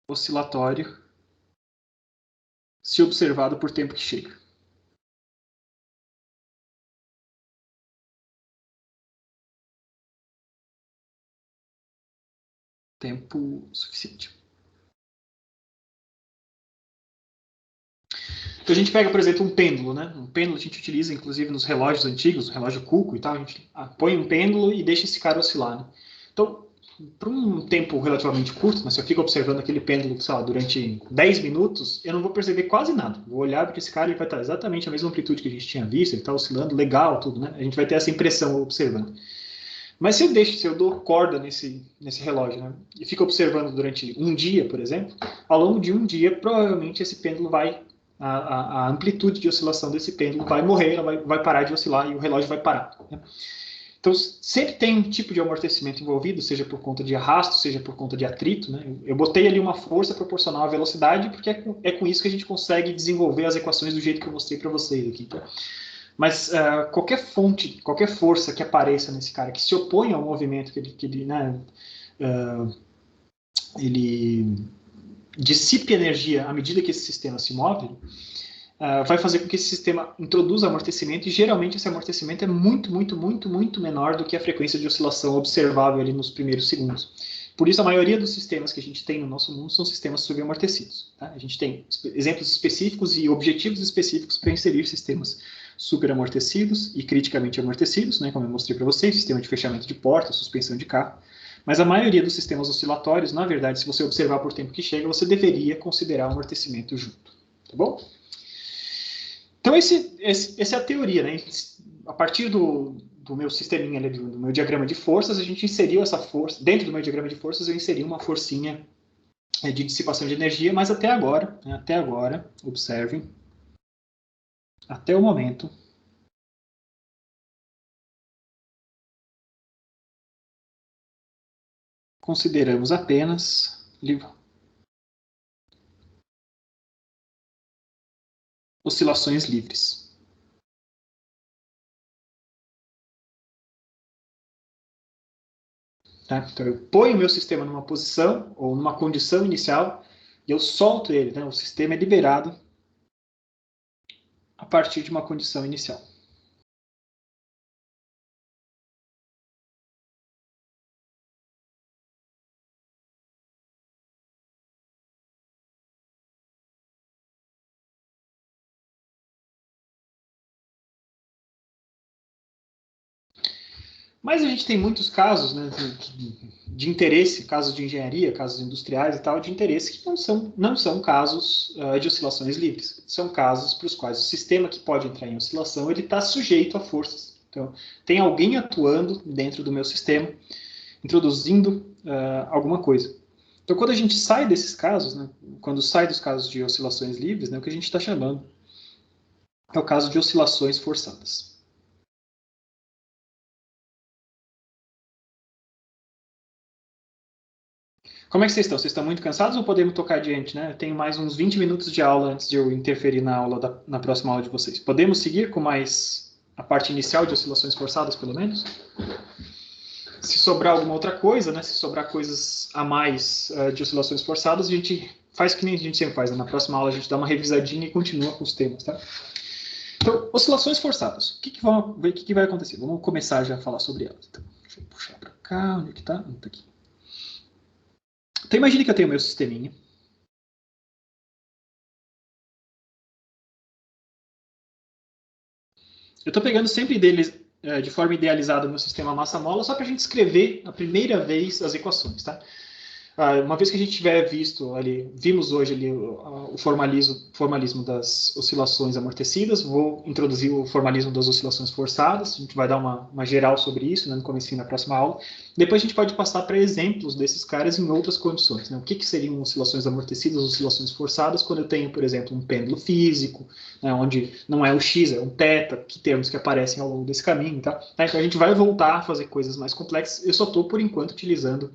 oscilatório se observado por tempo que chega. Tempo suficiente. Então a gente pega, por exemplo, um pêndulo, né? Um pêndulo a gente utiliza, inclusive, nos relógios antigos, o relógio Cuco e tal, a gente põe um pêndulo e deixa esse cara oscilar, né? Então, por um tempo relativamente curto, mas se eu fico observando aquele pêndulo, sei lá, durante 10 minutos, eu não vou perceber quase nada. Vou olhar para esse cara e ele vai estar exatamente a mesma amplitude que a gente tinha visto, ele está oscilando legal, tudo, né? A gente vai ter essa impressão observando. Mas se eu dou corda nesse relógio, né, e fico observando durante um dia, por exemplo, ao longo de um dia, provavelmente esse pêndulo a amplitude de oscilação desse pêndulo vai morrer, ela vai parar de oscilar e o relógio vai parar, né? Então, sempre tem um tipo de amortecimento envolvido, seja por conta de arrasto, seja por conta de atrito, né? Eu botei ali uma força proporcional à velocidade, porque é com isso que a gente consegue desenvolver as equações do jeito que eu mostrei para vocês aqui, tá? Mas qualquer fonte, qualquer força que apareça nesse cara, que se opõe ao movimento que ele, né, ele dissipe energia à medida que esse sistema se move, vai fazer com que esse sistema introduza amortecimento, e geralmente esse amortecimento é muito menor do que a frequência de oscilação observável ali nos primeiros segundos. Por isso, a maioria dos sistemas que a gente tem no nosso mundo são sistemas subamortecidos. Tá? A gente tem exemplos específicos e objetivos específicos para inserir sistemas superamortecidos e criticamente amortecidos, né, como eu mostrei para vocês, sistema de fechamento de porta, suspensão de carro. Mas a maioria dos sistemas oscilatórios, na verdade, se você observar por tempo que chega, você deveria considerar o amortecimento junto. Tá bom? Então, essa é a teoria, né? A partir do meu sisteminha, ali, do meu diagrama de forças, a gente inseriu essa força. Dentro do meu diagrama de forças, eu inseri uma forcinha de dissipação de energia, mas até agora, observem, até o momento, consideramos apenas oscilações livres. Tá? Então, eu ponho o meu sistema numa posição ou numa condição inicial e eu solto ele. Né? O sistema é liberado a partir de uma condição inicial. Mas a gente tem muitos casos, né, de interesse, casos de engenharia, casos industriais e tal, de interesse que não são casos de oscilações livres. São casos para os quais o sistema que pode entrar em oscilação ele está sujeito a forças. Então, tem alguém atuando dentro do meu sistema, introduzindo alguma coisa. Então, quando a gente sai desses casos, né, quando sai dos casos de oscilações livres, né, o que a gente está chamando é o caso de oscilações forçadas. Como é que vocês estão? Vocês estão muito cansados ou podemos tocar adiante, né? Eu tenho mais uns 20 minutos de aula antes de eu interferir na aula na próxima aula de vocês. Podemos seguir com mais a parte inicial de oscilações forçadas, pelo menos? Se sobrar alguma outra coisa, né? Se sobrar coisas a mais de oscilações forçadas, a gente faz que nem a gente sempre faz, né? Na próxima aula a gente dá uma revisadinha e continua com os temas, tá? Então, oscilações forçadas. O que vai acontecer? Vamos começar já a falar sobre elas. Então, deixa eu puxar para cá. Onde é que está? Está aqui. Então, imagine que eu tenho meu sisteminha. Eu estou pegando sempre deles de forma idealizada o meu sistema massa-mola só para a gente escrever a primeira vez as equações. Tá? Uma vez que a gente tiver visto ali, vimos hoje ali o formalismo das oscilações amortecidas, vou introduzir o formalismo das oscilações forçadas, a gente vai dar uma geral sobre isso, né, no comecinho da próxima aula. Depois a gente pode passar para exemplos desses caras em outras condições. Né? O que seriam oscilações amortecidas, oscilações forçadas, quando eu tenho, por exemplo, um pêndulo físico, né, onde não é o x, é um θ, que termos que aparecem ao longo desse caminho. Tá? Então a gente vai voltar a fazer coisas mais complexas, eu só estou, por enquanto, utilizando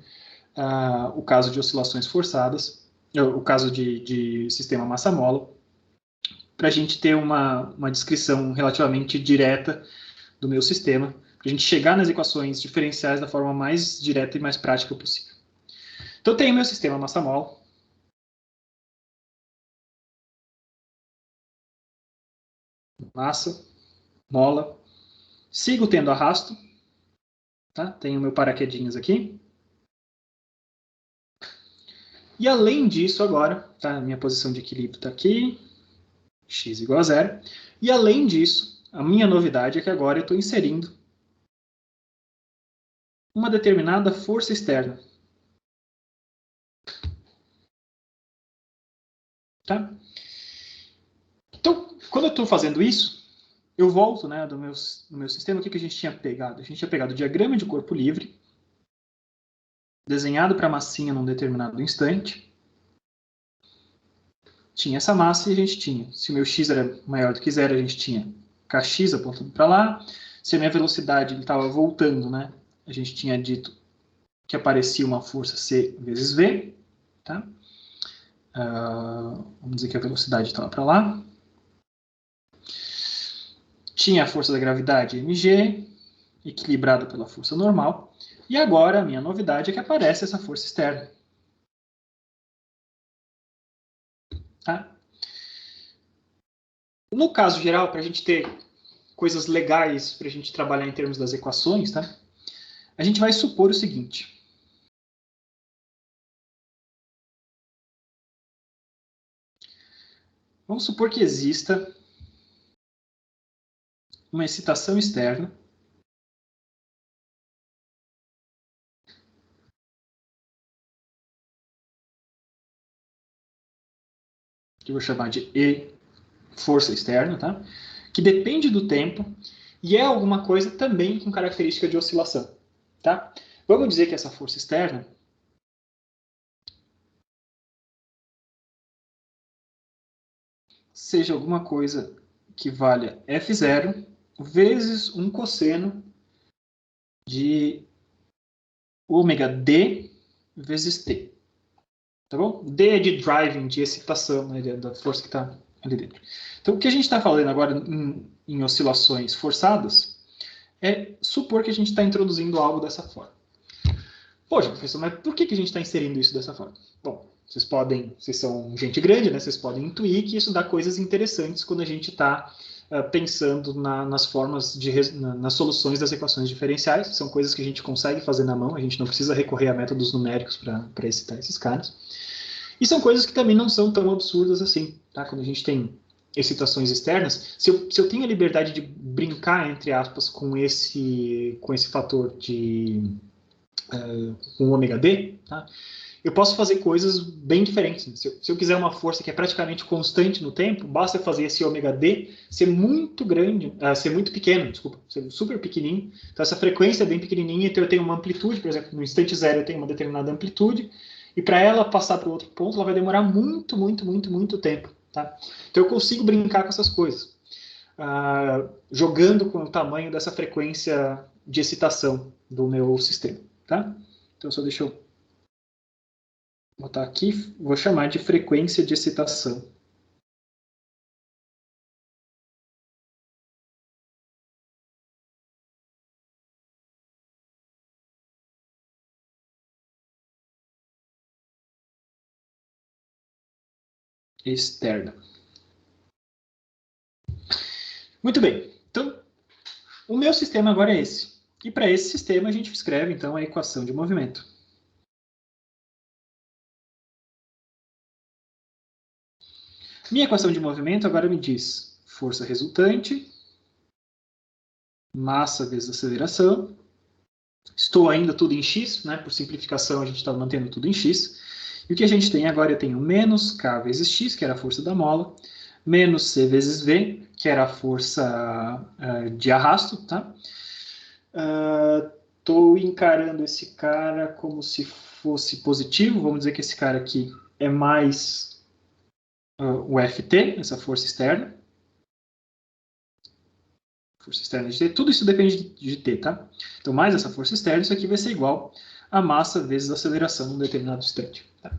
o caso de oscilações forçadas, o caso de sistema massa-mola, para a gente ter uma descrição relativamente direta do meu sistema, para a gente chegar nas equações diferenciais da forma mais direta e mais prática possível. Então, eu tenho meu sistema massa-mola. Massa, mola. Sigo tendo arrasto. Tá? Tenho meu paraquedinhas aqui. E além disso, agora, tá? Minha posição de equilíbrio está aqui, x igual a zero. E além disso, a minha novidade é que agora eu estou inserindo uma determinada força externa. Tá? Então, quando eu estou fazendo isso, eu volto, né, no meu sistema, o que a gente tinha pegado? A gente tinha pegado o diagrama de corpo livre, desenhado para a massinha num determinado instante. Tinha essa massa e a gente tinha. Se o meu x era maior do que zero, a gente tinha kx apontando para lá. Se a minha velocidade estava voltando, né, a gente tinha dito que aparecia uma força c vezes v. Tá? Vamos dizer que a velocidade estava para lá. Tinha a força da gravidade mg, equilibrada pela força normal. E agora a minha novidade é que aparece essa força externa. Tá? No caso geral, para a gente ter coisas legais para a gente trabalhar em termos das equações, tá? A gente vai supor o seguinte. Vamos supor que exista uma excitação externa que eu vou chamar de E, força externa, tá? Que depende do tempo e é alguma coisa também com característica de oscilação. Tá? Vamos dizer que essa força externa seja alguma coisa que valha F0 vezes um cosseno de ômega D vezes T. Tá bom? D é de driving, de excitação, né, da força que está ali dentro. Então, o que a gente está falando agora em oscilações forçadas é supor que a gente está introduzindo algo dessa forma. Poxa, professor, mas por que a gente está inserindo isso dessa forma? Bom, vocês são gente grande, né? Vocês podem intuir que isso dá coisas interessantes quando a gente está pensando nas formas, nas soluções das equações diferenciais. São coisas que a gente consegue fazer na mão, a gente não precisa recorrer a métodos numéricos para excitar esses caras. E são coisas que também não são tão absurdas assim, tá? Quando a gente tem excitações externas, se eu tenho a liberdade de brincar, entre aspas, com esse fator com o ômega D, tá? Eu posso fazer coisas bem diferentes. Se eu quiser uma força que é praticamente constante no tempo, basta fazer esse ômega D ser muito grande, ser muito pequeno, desculpa, ser super pequenininho. Então essa frequência é bem pequenininha, então eu tenho uma amplitude, por exemplo, no instante zero eu tenho uma determinada amplitude, e para ela passar para o outro ponto, ela vai demorar muito, muito, muito, muito tempo. Tá? Então eu consigo brincar com essas coisas, jogando com o tamanho dessa frequência de excitação do meu sistema. Tá? Então só deixa eu botar aqui, vou chamar de frequência de excitação. Externa. Muito bem. Então, o meu sistema agora é esse. E para esse sistema a gente escreve, então, a equação de movimento. Minha equação de movimento agora me diz força resultante, massa vezes aceleração, Estou ainda tudo em x, né? Por simplificação, a gente está mantendo tudo em x. E o que a gente tem agora? Eu tenho menos k vezes x, que era a força da mola, menos c vezes v, que era a força de arrasto, tá? Estou encarando esse cara como se fosse positivo. Vamos dizer que esse cara aqui é mais o Ft, essa força externa. Força externa de T, tudo isso depende de T, tá? Então, mais essa força externa, isso aqui vai ser igual a massa vezes a aceleração num determinado instante. Tá?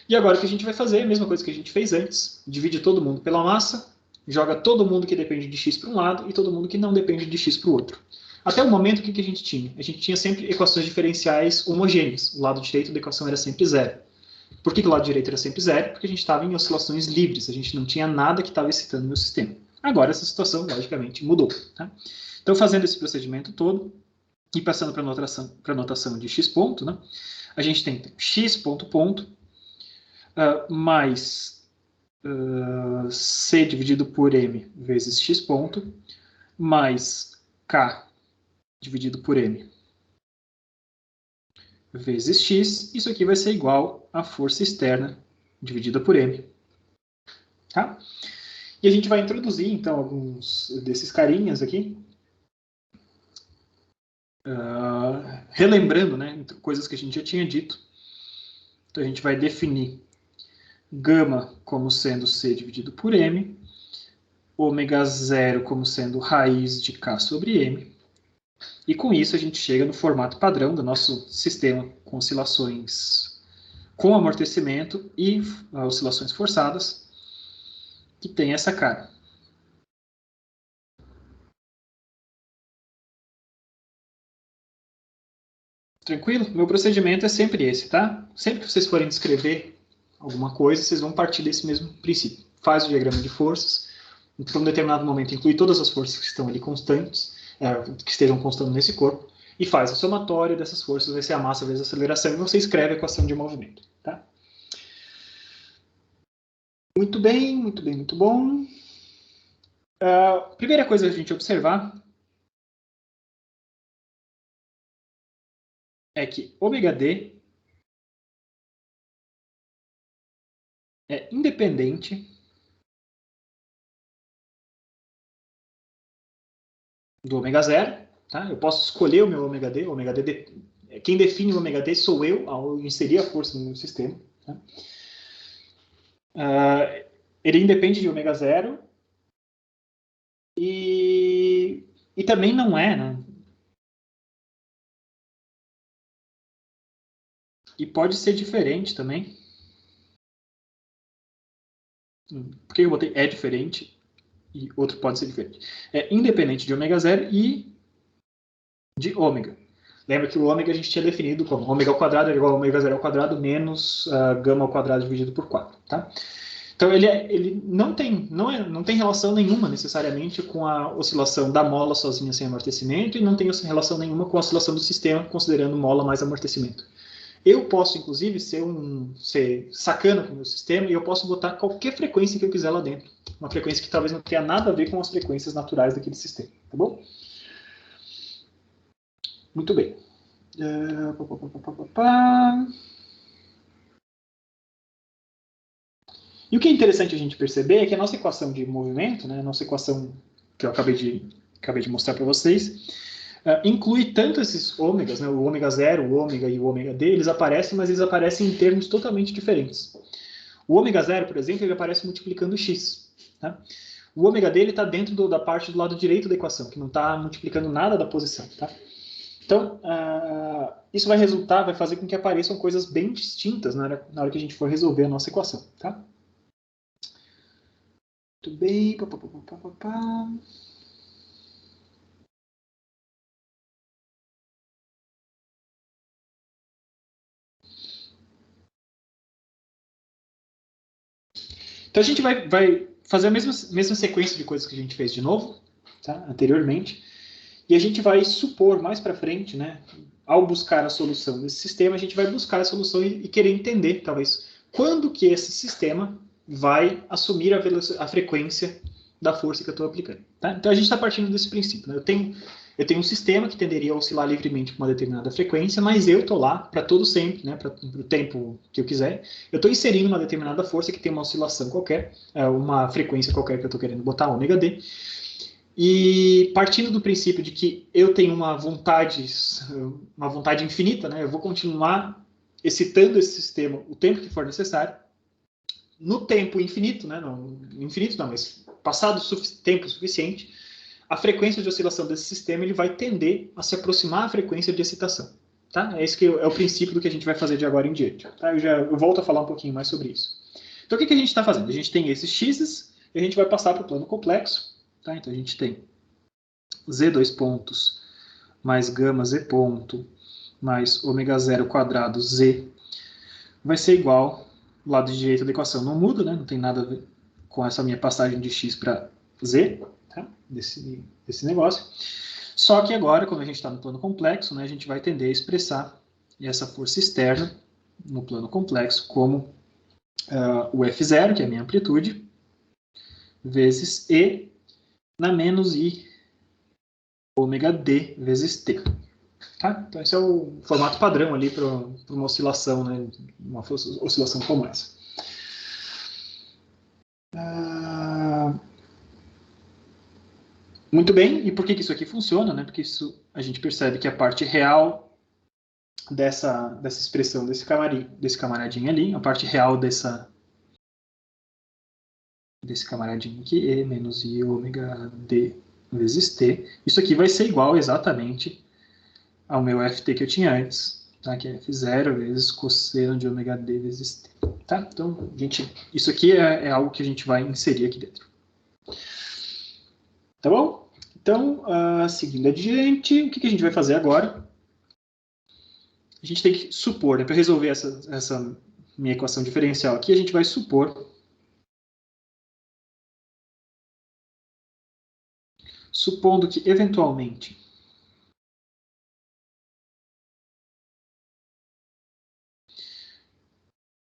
E agora o que a gente vai fazer é a mesma coisa que a gente fez antes, divide todo mundo pela massa, joga todo mundo que depende de x para um lado e todo mundo que não depende de x para o outro. Até o momento, o que a gente tinha? A gente tinha sempre equações diferenciais homogêneas. O lado direito da equação era sempre zero. Por que o lado direito era sempre zero? Porque a gente estava em oscilações livres, a gente não tinha nada que estava excitando o meu sistema. Agora essa situação, logicamente, mudou. Tá? Então, fazendo esse procedimento todo e passando para a notação de x ponto, né, a gente tem x ponto ponto mais c dividido por m vezes x ponto mais k dividido por m vezes x. Isso aqui vai ser igual a força externa dividida por m. Tá? E a gente vai introduzir, então, alguns desses carinhas aqui. Relembrando, né, coisas que a gente já tinha dito. Então, a gente vai definir gama como sendo c dividido por m, ômega zero como sendo raiz de k sobre m. E com isso, a gente chega no formato padrão do nosso sistema com oscilações com amortecimento e oscilações forçadas, que tem essa cara. Tranquilo? Meu procedimento é sempre esse, tá? Sempre que vocês forem descrever alguma coisa, vocês vão partir desse mesmo princípio. Faz o diagrama de forças, para um determinado momento inclui todas as forças que estão ali constantes, que estejam constando nesse corpo, e faz a somatória dessas forças, vai ser a massa vezes a aceleração, e você escreve a equação de movimento, tá? Muito bem, muito bem, muito bom. Primeira coisa a gente observar é que ômega d é independente do ômega zero, tá? Eu posso escolher o meu ômega d, quem define o ômega d sou eu, ao inserir a força no meu sistema. Tá? Ele independe de ômega zero e também não é, né? E pode ser diferente também. Por que eu botei é diferente e outro pode ser diferente? É independente de ômega zero e de ômega. Lembra que o ômega a gente tinha definido como ômega ao quadrado é igual a ômega zero ao quadrado menos gama ao quadrado dividido por 4. Tá? Então, ele não tem relação nenhuma, necessariamente, com a oscilação da mola sozinha sem amortecimento e não tem relação nenhuma com a oscilação do sistema, considerando mola mais amortecimento. Eu posso, inclusive, ser sacana com o meu sistema e eu posso botar qualquer frequência que eu quiser lá dentro. Uma frequência que talvez não tenha nada a ver com as frequências naturais daquele sistema. Tá bom? Muito bem. E o que é interessante a gente perceber é que a nossa equação de movimento, né, a nossa equação que eu acabei de mostrar para vocês, inclui tanto esses ômegas, né, o ômega zero, o ômega e o ômega d, eles aparecem, mas eles aparecem em termos totalmente diferentes. O ômega zero, por exemplo, ele aparece multiplicando x. Tá? O ômega d está dentro da parte do lado direito da equação, que não está multiplicando nada da posição. Tá? Então, isso vai fazer com que apareçam coisas bem distintas na hora que a gente for resolver a nossa equação. Tá? Muito bem. Então a gente vai fazer a mesma sequência de coisas que a gente fez de novo, tá? Anteriormente, e a gente vai supor mais para frente, né? Ao buscar a solução desse sistema, a gente vai buscar a solução e querer entender, talvez, quando que esse sistema vai assumir a frequência da força que eu estou aplicando. Tá? Então a gente está partindo desse princípio. Né? eu tenho um sistema que tenderia a oscilar livremente com uma determinada frequência, mas eu estou lá para todo sempre, né, para o tempo que eu quiser. Eu estou inserindo uma determinada força que tem uma oscilação qualquer, uma frequência qualquer que eu estou querendo botar, ômega d. E partindo do princípio de que eu tenho uma vontade infinita, né, eu vou continuar excitando esse sistema o tempo que for necessário, no tempo infinito, né, mas passado tempo suficiente, a frequência de oscilação desse sistema ele vai tender a se aproximar à frequência de excitação. Tá? É esse que é o princípio do que a gente vai fazer de agora em diante. Tá? Eu volto a falar um pouquinho mais sobre isso. Então, o que a gente está fazendo? A gente tem esses x's e a gente vai passar para o plano complexo. Tá? Então, a gente tem z dois pontos mais gama z ponto mais ômega zero quadrado z vai ser igual, o lado direito da equação não muda, né? Não tem nada a ver com essa minha passagem de x para z, tá? desse negócio. Só que agora, quando a gente está no plano complexo, né, a gente vai tender a expressar essa força externa no plano complexo como o F0, que é a minha amplitude, vezes E na menos I ômega D vezes T. Tá? Então, esse é o formato padrão ali para uma oscilação, né? Uma oscilação como essa. Muito bem, e por que isso aqui funciona? Né? Porque isso a gente percebe que a parte real dessa expressão desse camaradinho ali, a parte real desse camaradinho aqui, E menos I ômega D vezes T, isso aqui vai ser igual exatamente ao meu FT que eu tinha antes, tá? Que é F0 vezes cosseno de ômega D vezes T. Tá? Então, isso aqui é algo que a gente vai inserir aqui dentro. Tá bom? Então, seguindo adiante, o que a gente vai fazer agora? A gente tem que supor, né, para resolver essa minha equação diferencial aqui, a gente vai supor supondo que, eventualmente,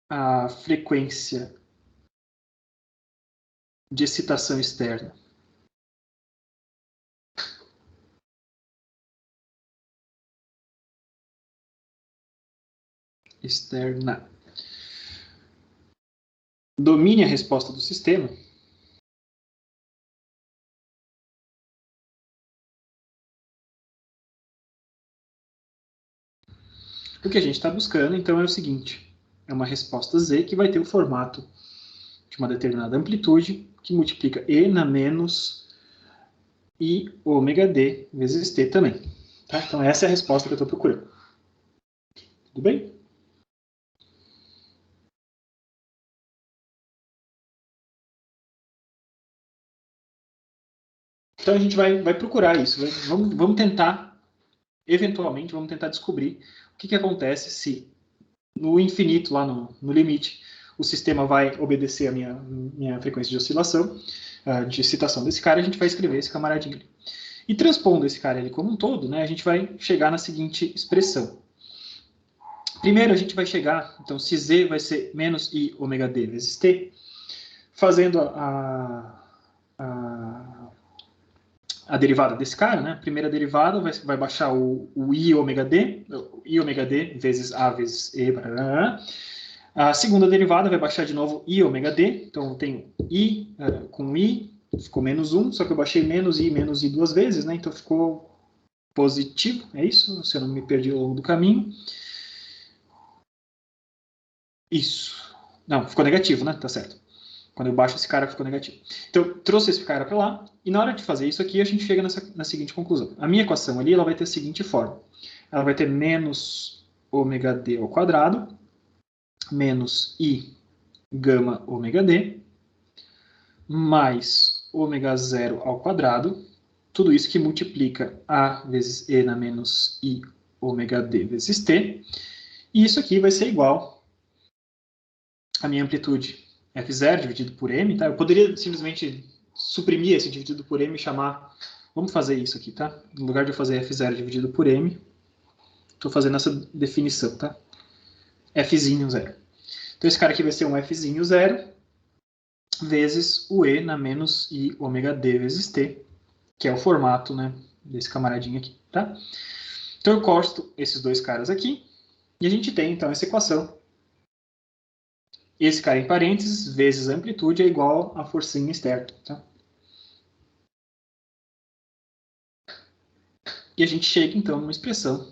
a frequência de excitação externa domine a resposta do sistema, o que a gente está buscando, então, é o seguinte. É uma resposta Z que vai ter o formato de uma determinada amplitude que multiplica E na menos I ômega D vezes T também. Tá? Então, essa é a resposta que eu estou procurando. Tudo bem? Então, a gente vai procurar isso. Vamos tentar, eventualmente, vamos tentar descobrir o que acontece se, no infinito, lá no limite, o sistema vai obedecer a minha frequência de oscilação, de excitação desse cara, a gente vai escrever esse camaradinho ali. E transpondo esse cara ali como um todo, né, a gente vai chegar na seguinte expressão. Primeiro, a gente vai chegar, então, se Z vai ser menos I ômega D vezes T, fazendo a derivada desse cara, né? A primeira derivada vai baixar o I ômega D vezes A vezes E, a segunda derivada vai baixar de novo I ômega D, então eu tenho I com I, ficou menos 1, só que eu baixei menos I duas vezes, né? Então ficou positivo, é isso? Se eu não me perdi ao longo do caminho. Isso. Não, ficou negativo, né? Tá certo. Quando eu baixo esse cara, ficou negativo. Então, eu trouxe esse cara para lá, e na hora de fazer isso aqui, a gente chega na seguinte conclusão. A minha equação ali, ela vai ter a seguinte forma. Ela vai ter menos ômega D ao quadrado, menos I gama ômega D, mais ômega zero ao quadrado, tudo isso que multiplica A vezes E na menos I ômega D vezes T, e isso aqui vai ser igual a minha amplitude F0 dividido por M, tá? Eu poderia simplesmente suprimir esse dividido por M e chamar... Vamos fazer isso aqui, tá? No lugar de eu fazer F0 dividido por M, estou fazendo essa definição, tá? Fzinho zero. Então, esse cara aqui vai ser um Fzinho zero vezes o E na menos I ômega D vezes T, que é o formato, né, desse camaradinho aqui, tá? Então eu corto esses dois caras aqui, e a gente tem, então, essa equação. Esse cara em parênteses, vezes a amplitude, é igual a forcinha externa, tá? E a gente chega, então, numa expressão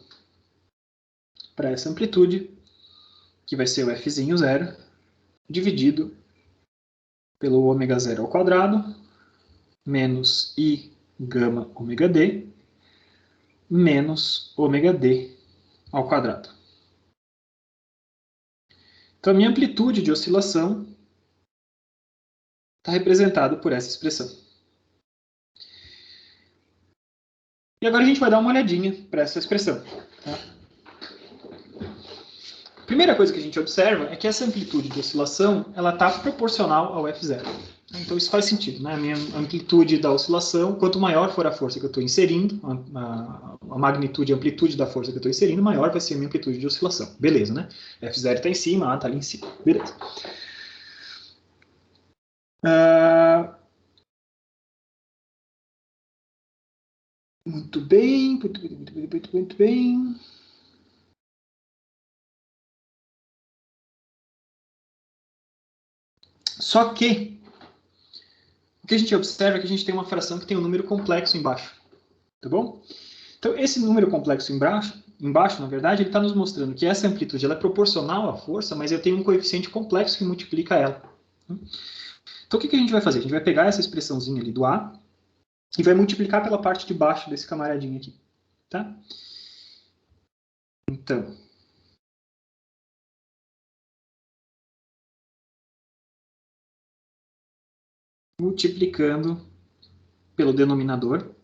para essa amplitude, que vai ser o Fzinho zero, dividido pelo ômega zero ao quadrado, menos I gama ômega D, menos ômega D ao quadrado. Então, a minha amplitude de oscilação está representada por essa expressão. E agora a gente vai dar uma olhadinha para essa expressão. Tá? A primeira coisa que a gente observa é que essa amplitude de oscilação ela está proporcional ao F0. Então isso faz sentido, né? A minha amplitude da oscilação, quanto maior for a força que eu estou inserindo, a magnitude e amplitude da força que eu estou inserindo, maior vai ser a minha amplitude de oscilação. Beleza, né? F0 está em cima, A está ali em cima. Beleza. Muito bem, muito bem. Só que o que a gente observa é que a gente tem uma fração que tem um número complexo embaixo. Tá bom? Então, esse número complexo embaixo, na verdade, ele está nos mostrando que essa amplitude ela é proporcional à força, mas eu tenho um coeficiente complexo que multiplica ela. Então, o que a gente vai fazer? A gente vai pegar essa expressãozinha ali do A e vai multiplicar pela parte de baixo desse camaradinho aqui. Tá? Então, multiplicando pelo denominador.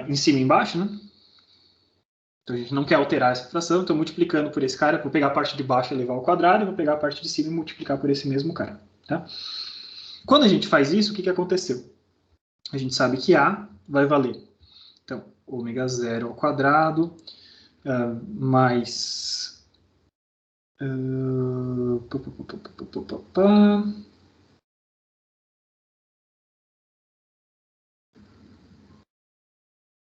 Em cima e embaixo, né? Então a gente não quer alterar essa fração, então multiplicando por esse cara, vou pegar a parte de baixo e levar ao quadrado, e vou pegar a parte de cima e multiplicar por esse mesmo cara. Tá? Quando a gente faz isso, o que aconteceu? A gente sabe que A vai valer, então, ômega zero ao quadrado, mais...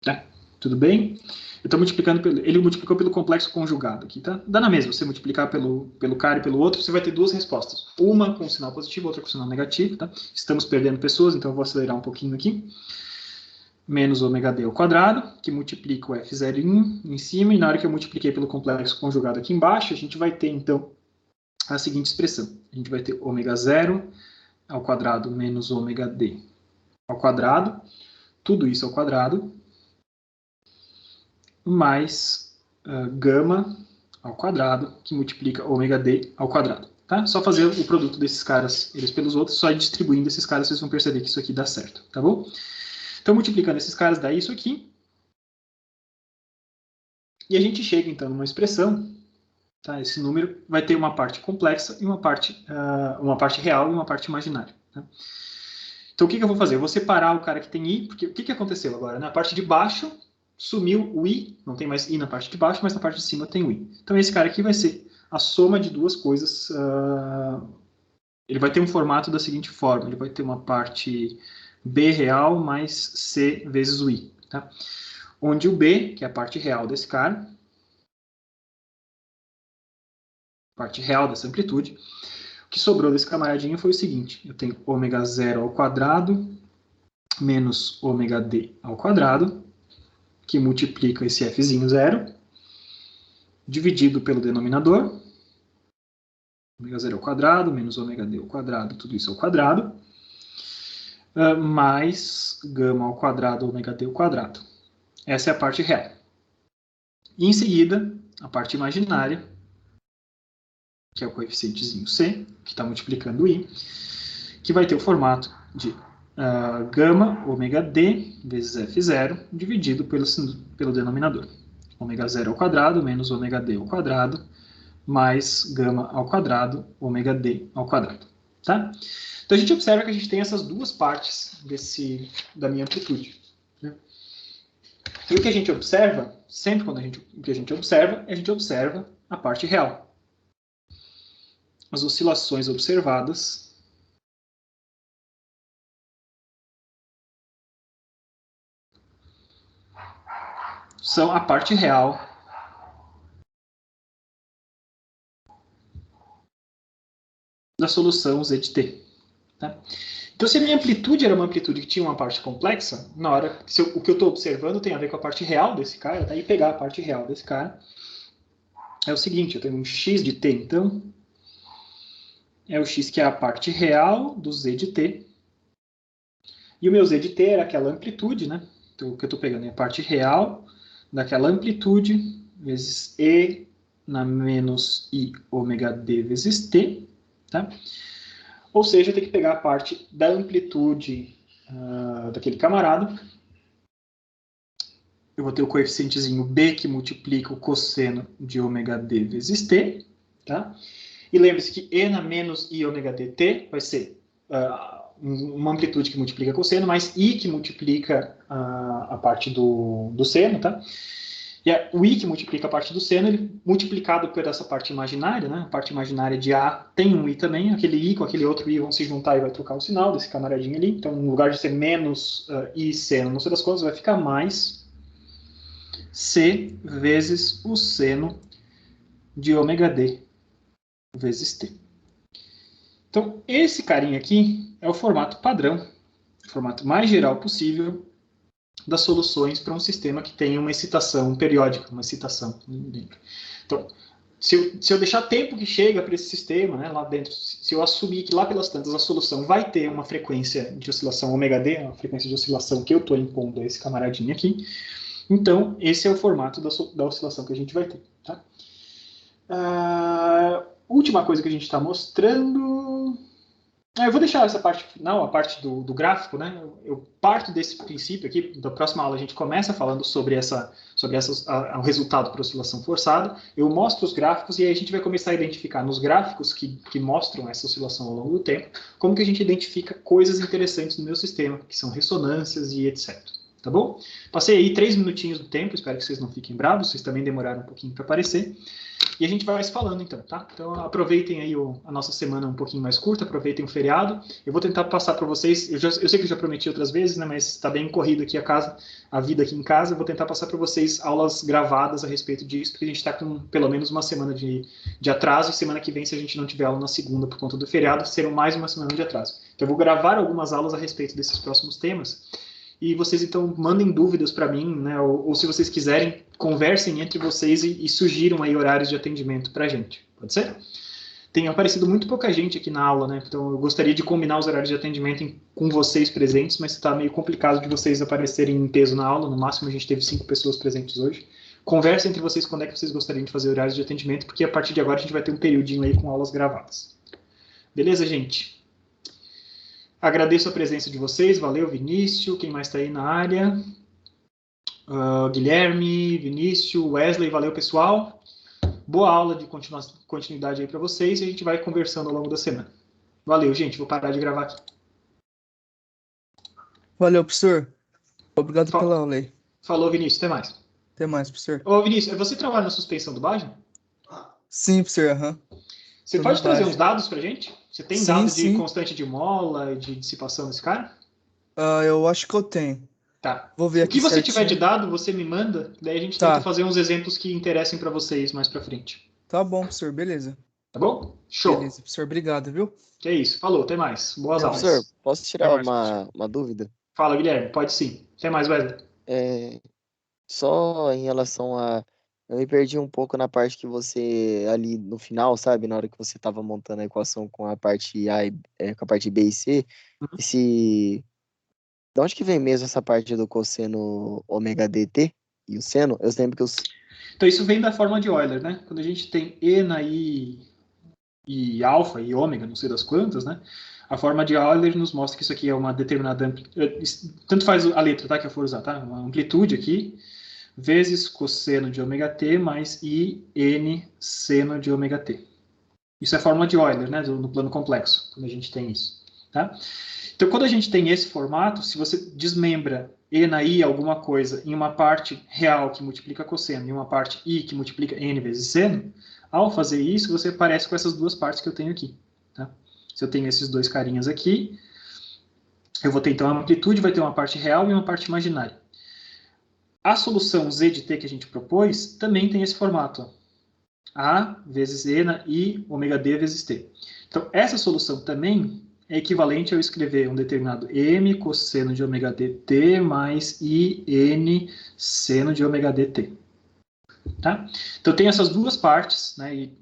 Tá, tudo bem? Eu estou multiplicando pelo... Ele multiplicou pelo complexo conjugado aqui, tá? Dá na mesma, você multiplicar pelo cara e pelo outro, você vai ter duas respostas. Uma com sinal positivo, outra com sinal negativo, tá? Estamos perdendo pessoas, então eu vou acelerar um pouquinho aqui. Menos ômega d ao quadrado, que multiplica o F0 em cima, e na hora que eu multipliquei pelo complexo conjugado aqui embaixo, a gente vai ter, então, a seguinte expressão. A gente vai ter ômega 0 ao quadrado menos ômega d ao quadrado, tudo isso ao quadrado, mais gama ao quadrado, que multiplica ômega d ao quadrado. Tá? Só fazer o produto desses caras, eles pelos outros, só ir distribuindo esses caras, vocês vão perceber que isso aqui dá certo, tá bom? Então, multiplicando esses caras, dá isso aqui. E a gente chega, então, numa expressão, tá? Esse número vai ter uma parte complexa e uma parte real e uma parte imaginária. Tá? Então, o que eu vou fazer? Eu vou separar o cara que tem i, porque o que aconteceu agora? Na parte de baixo, sumiu o i, não tem mais i na parte de baixo, mas na parte de cima tem o i. Então, esse cara aqui vai ser a soma de duas coisas. Ele vai ter um formato da seguinte forma, ele vai ter uma parte b real mais c vezes o i. Tá? Onde o b, que é a parte real desse cara, parte real dessa amplitude, o que sobrou desse camaradinho foi o seguinte, eu tenho ômega 0 ao quadrado menos ômega d ao quadrado, que multiplica esse Fzinho zero, dividido pelo denominador, ômega 0 ao quadrado menos ômega d ao quadrado, tudo isso ao quadrado, mais gama ao quadrado ômega d ao quadrado. Essa é a parte real. E em seguida, a parte imaginária, que é o coeficientezinho c, que está multiplicando o i, que vai ter o formato de gama ômega d vezes F0 dividido pelo denominador. Ômega 0 ao quadrado menos ômega d ao quadrado mais gama ao quadrado ômega d ao quadrado. Tá? Então a gente observa que a gente tem essas duas partes da minha amplitude. Né? E o que a gente observa, sempre quando a gente observa a parte real. as oscilações observadas são a parte real da solução z de t. Tá? Então, se a minha amplitude era uma amplitude que tinha uma parte complexa, na hora, o que eu estou observando tem a ver com a parte real desse cara, tá? E pegar a parte real desse cara é o seguinte, eu tenho um x de t, então, é o x que é a parte real do z de t, e o meu z de t era aquela amplitude, né? Então, o que eu estou pegando é a parte real daquela amplitude vezes e na menos i ômega d vezes t, tá? Ou seja, eu tenho que pegar a parte da amplitude daquele camarada. Eu vou ter o coeficientezinho b que multiplica o cosseno de ômega d vezes t, tá? E lembre-se que e na menos i ômega dt vai ser uma amplitude que multiplica cosseno, mais i que multiplica a parte do seno, tá? E o i que multiplica a parte do seno, ele multiplicado por essa parte imaginária, né? A parte imaginária de A tem um i também, aquele i com aquele outro i vão se juntar e vai trocar o sinal desse camaradinho ali. Então, no lugar de ser menos i seno, não sei das contas, vai ficar mais c vezes o seno de ômega d vezes t. Então, esse carinha aqui é o formato padrão, o formato mais geral possível das soluções para um sistema que tenha uma excitação periódica, uma excitação dentro. Então, se eu deixar tempo que chega para esse sistema, né, lá dentro, se eu assumir que lá pelas tantas a solução vai ter uma frequência de oscilação ômega d, uma frequência de oscilação que eu estou impondo a esse camaradinho aqui, então esse é o formato da oscilação que a gente vai ter. Tá? Última coisa que a gente está mostrando... Eu vou deixar essa parte final, a parte do gráfico, né? Eu parto desse princípio aqui, da próxima aula a gente começa falando sobre o resultado para oscilação forçada. Eu mostro os gráficos e aí a gente vai começar a identificar nos gráficos que mostram essa oscilação ao longo do tempo, como que a gente identifica coisas interessantes no meu sistema, que são ressonâncias e etc. Tá bom? Passei aí 3 minutinhos do tempo, espero que vocês não fiquem bravos, vocês também demoraram um pouquinho para aparecer. E a gente vai se falando então, tá? Então aproveitem aí a nossa semana um pouquinho mais curta, aproveitem o feriado. Eu vou tentar passar para vocês, eu sei que eu já prometi outras vezes, né? Mas está bem corrido aqui a vida aqui em casa. Eu vou tentar passar para vocês aulas gravadas a respeito disso, porque a gente está com pelo menos uma semana de atraso, e semana que vem, se a gente não tiver aula na segunda por conta do feriado, serão mais uma semana de atraso. Então eu vou gravar algumas aulas a respeito desses próximos temas. E vocês, então, mandem dúvidas para mim, né? Ou se vocês quiserem, conversem entre vocês e sugiram aí horários de atendimento para a gente. Pode ser? Tem aparecido muito pouca gente aqui na aula, né? Então, eu gostaria de combinar os horários de atendimento com vocês presentes, mas está meio complicado de vocês aparecerem em peso na aula. No máximo, a gente teve 5 pessoas presentes hoje. Conversem entre vocês quando é que vocês gostariam de fazer horários de atendimento, porque a partir de agora a gente vai ter um periodinho aí com aulas gravadas. Beleza, gente? Agradeço a presença de vocês, valeu, Vinícius, quem mais está aí na área? Guilherme, Vinícius, Wesley, valeu, pessoal. Boa aula de continuidade aí para vocês e a gente vai conversando ao longo da semana. Valeu, gente, vou parar de gravar aqui. Valeu, professor. Obrigado pela aula aí. Falou, Vinícius, até mais. Até mais, professor. Ô, Vinícius, você trabalha na suspensão do Baggio? Sim, professor, aham. Você pode trazer uns dados para a gente? Você tem dados de constante de mola e de dissipação desse cara? Eu acho que eu tenho. Tá. Vou ver aqui o que você certinho. tiver de dado, você me manda, daí a gente tenta fazer uns exemplos que interessem para vocês mais para frente. Tá bom, professor, beleza. Tá bom? Show. Beleza, professor, obrigado, viu? Que é isso. Falou, até mais. Boas aulas. Professor, posso tirar uma dúvida? Fala, Guilherme, pode sim. Até mais, Wesley. Só em relação a... Eu me perdi um pouco na parte que você, ali no final, sabe? Na hora que você estava montando a equação com a parte A com a parte B e C. De onde que vem mesmo essa parte do cosseno ômega dt e o seno? Eu lembro que Então, isso vem da forma de Euler, né? Quando a gente tem E na I e alfa e ômega, não sei das quantas, né? A forma de Euler nos mostra que isso aqui é uma determinada... Tanto faz a letra, tá? Que eu for usar, tá? Uma amplitude aqui, vezes cosseno de ômega t mais in seno de ômega t. Isso é a fórmula de Euler, né, no plano complexo, quando a gente tem isso. Tá? Então, quando a gente tem esse formato, se você desmembra e na i alguma coisa em uma parte real que multiplica cosseno e uma parte i que multiplica n vezes seno, Ao fazer isso, você aparece com essas duas partes que eu tenho aqui. Tá? Se eu tenho esses dois carinhas aqui, eu vou ter então a amplitude, vai ter uma parte real e uma parte imaginária. A solução z de t que a gente propôs também tem esse formato. Ó. A vezes e na i ômega d vezes t. Então, essa solução também é equivalente a eu escrever um determinado m cosseno de ômega dt mais i n seno de ômega dt. Tá? Então, tem essas duas partes, né? E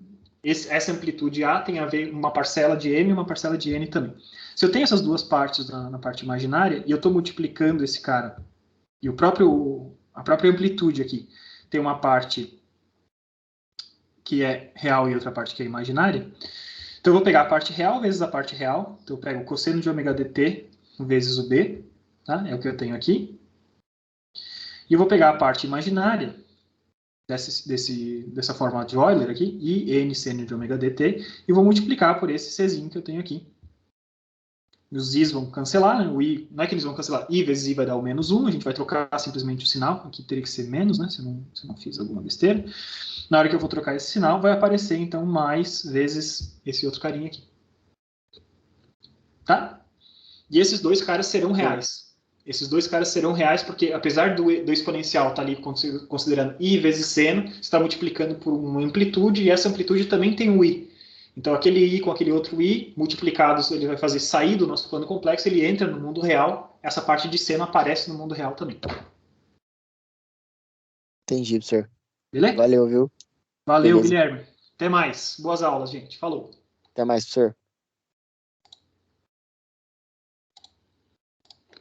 essa amplitude A tem a ver uma parcela de m e uma parcela de n também. Se eu tenho essas duas partes na parte imaginária e eu estou multiplicando esse cara e a própria amplitude aqui tem uma parte que é real e outra parte que é imaginária, então eu vou pegar a parte real vezes a parte real, então eu pego o cosseno de ômega dt vezes o b, tá? É o que eu tenho aqui, e eu vou pegar a parte imaginária dessa forma de Euler aqui, i n seno de ômega dt, e vou multiplicar por esse czinho que eu tenho aqui. Os i's vão cancelar, né? O i, não é que eles vão cancelar, i vezes i vai dar o menos 1, a gente vai trocar simplesmente o sinal, aqui teria que ser menos, né? Se eu não fiz alguma besteira. Na hora que eu vou trocar esse sinal, vai aparecer, então, mais vezes esse outro carinha aqui. Tá? E esses dois caras serão reais. Esses dois caras serão reais porque, apesar do exponencial estar ali considerando i vezes seno, você está multiplicando por uma amplitude, e essa amplitude também tem um i. Então, aquele i com aquele outro i, multiplicados, ele vai fazer sair do nosso plano complexo, ele entra no mundo real, essa parte de seno aparece no mundo real também. Entendi, professor. Beleza? Valeu, viu? Valeu, Beleza. Guilherme. Até mais. Boas aulas, gente. Falou. Até mais, professor.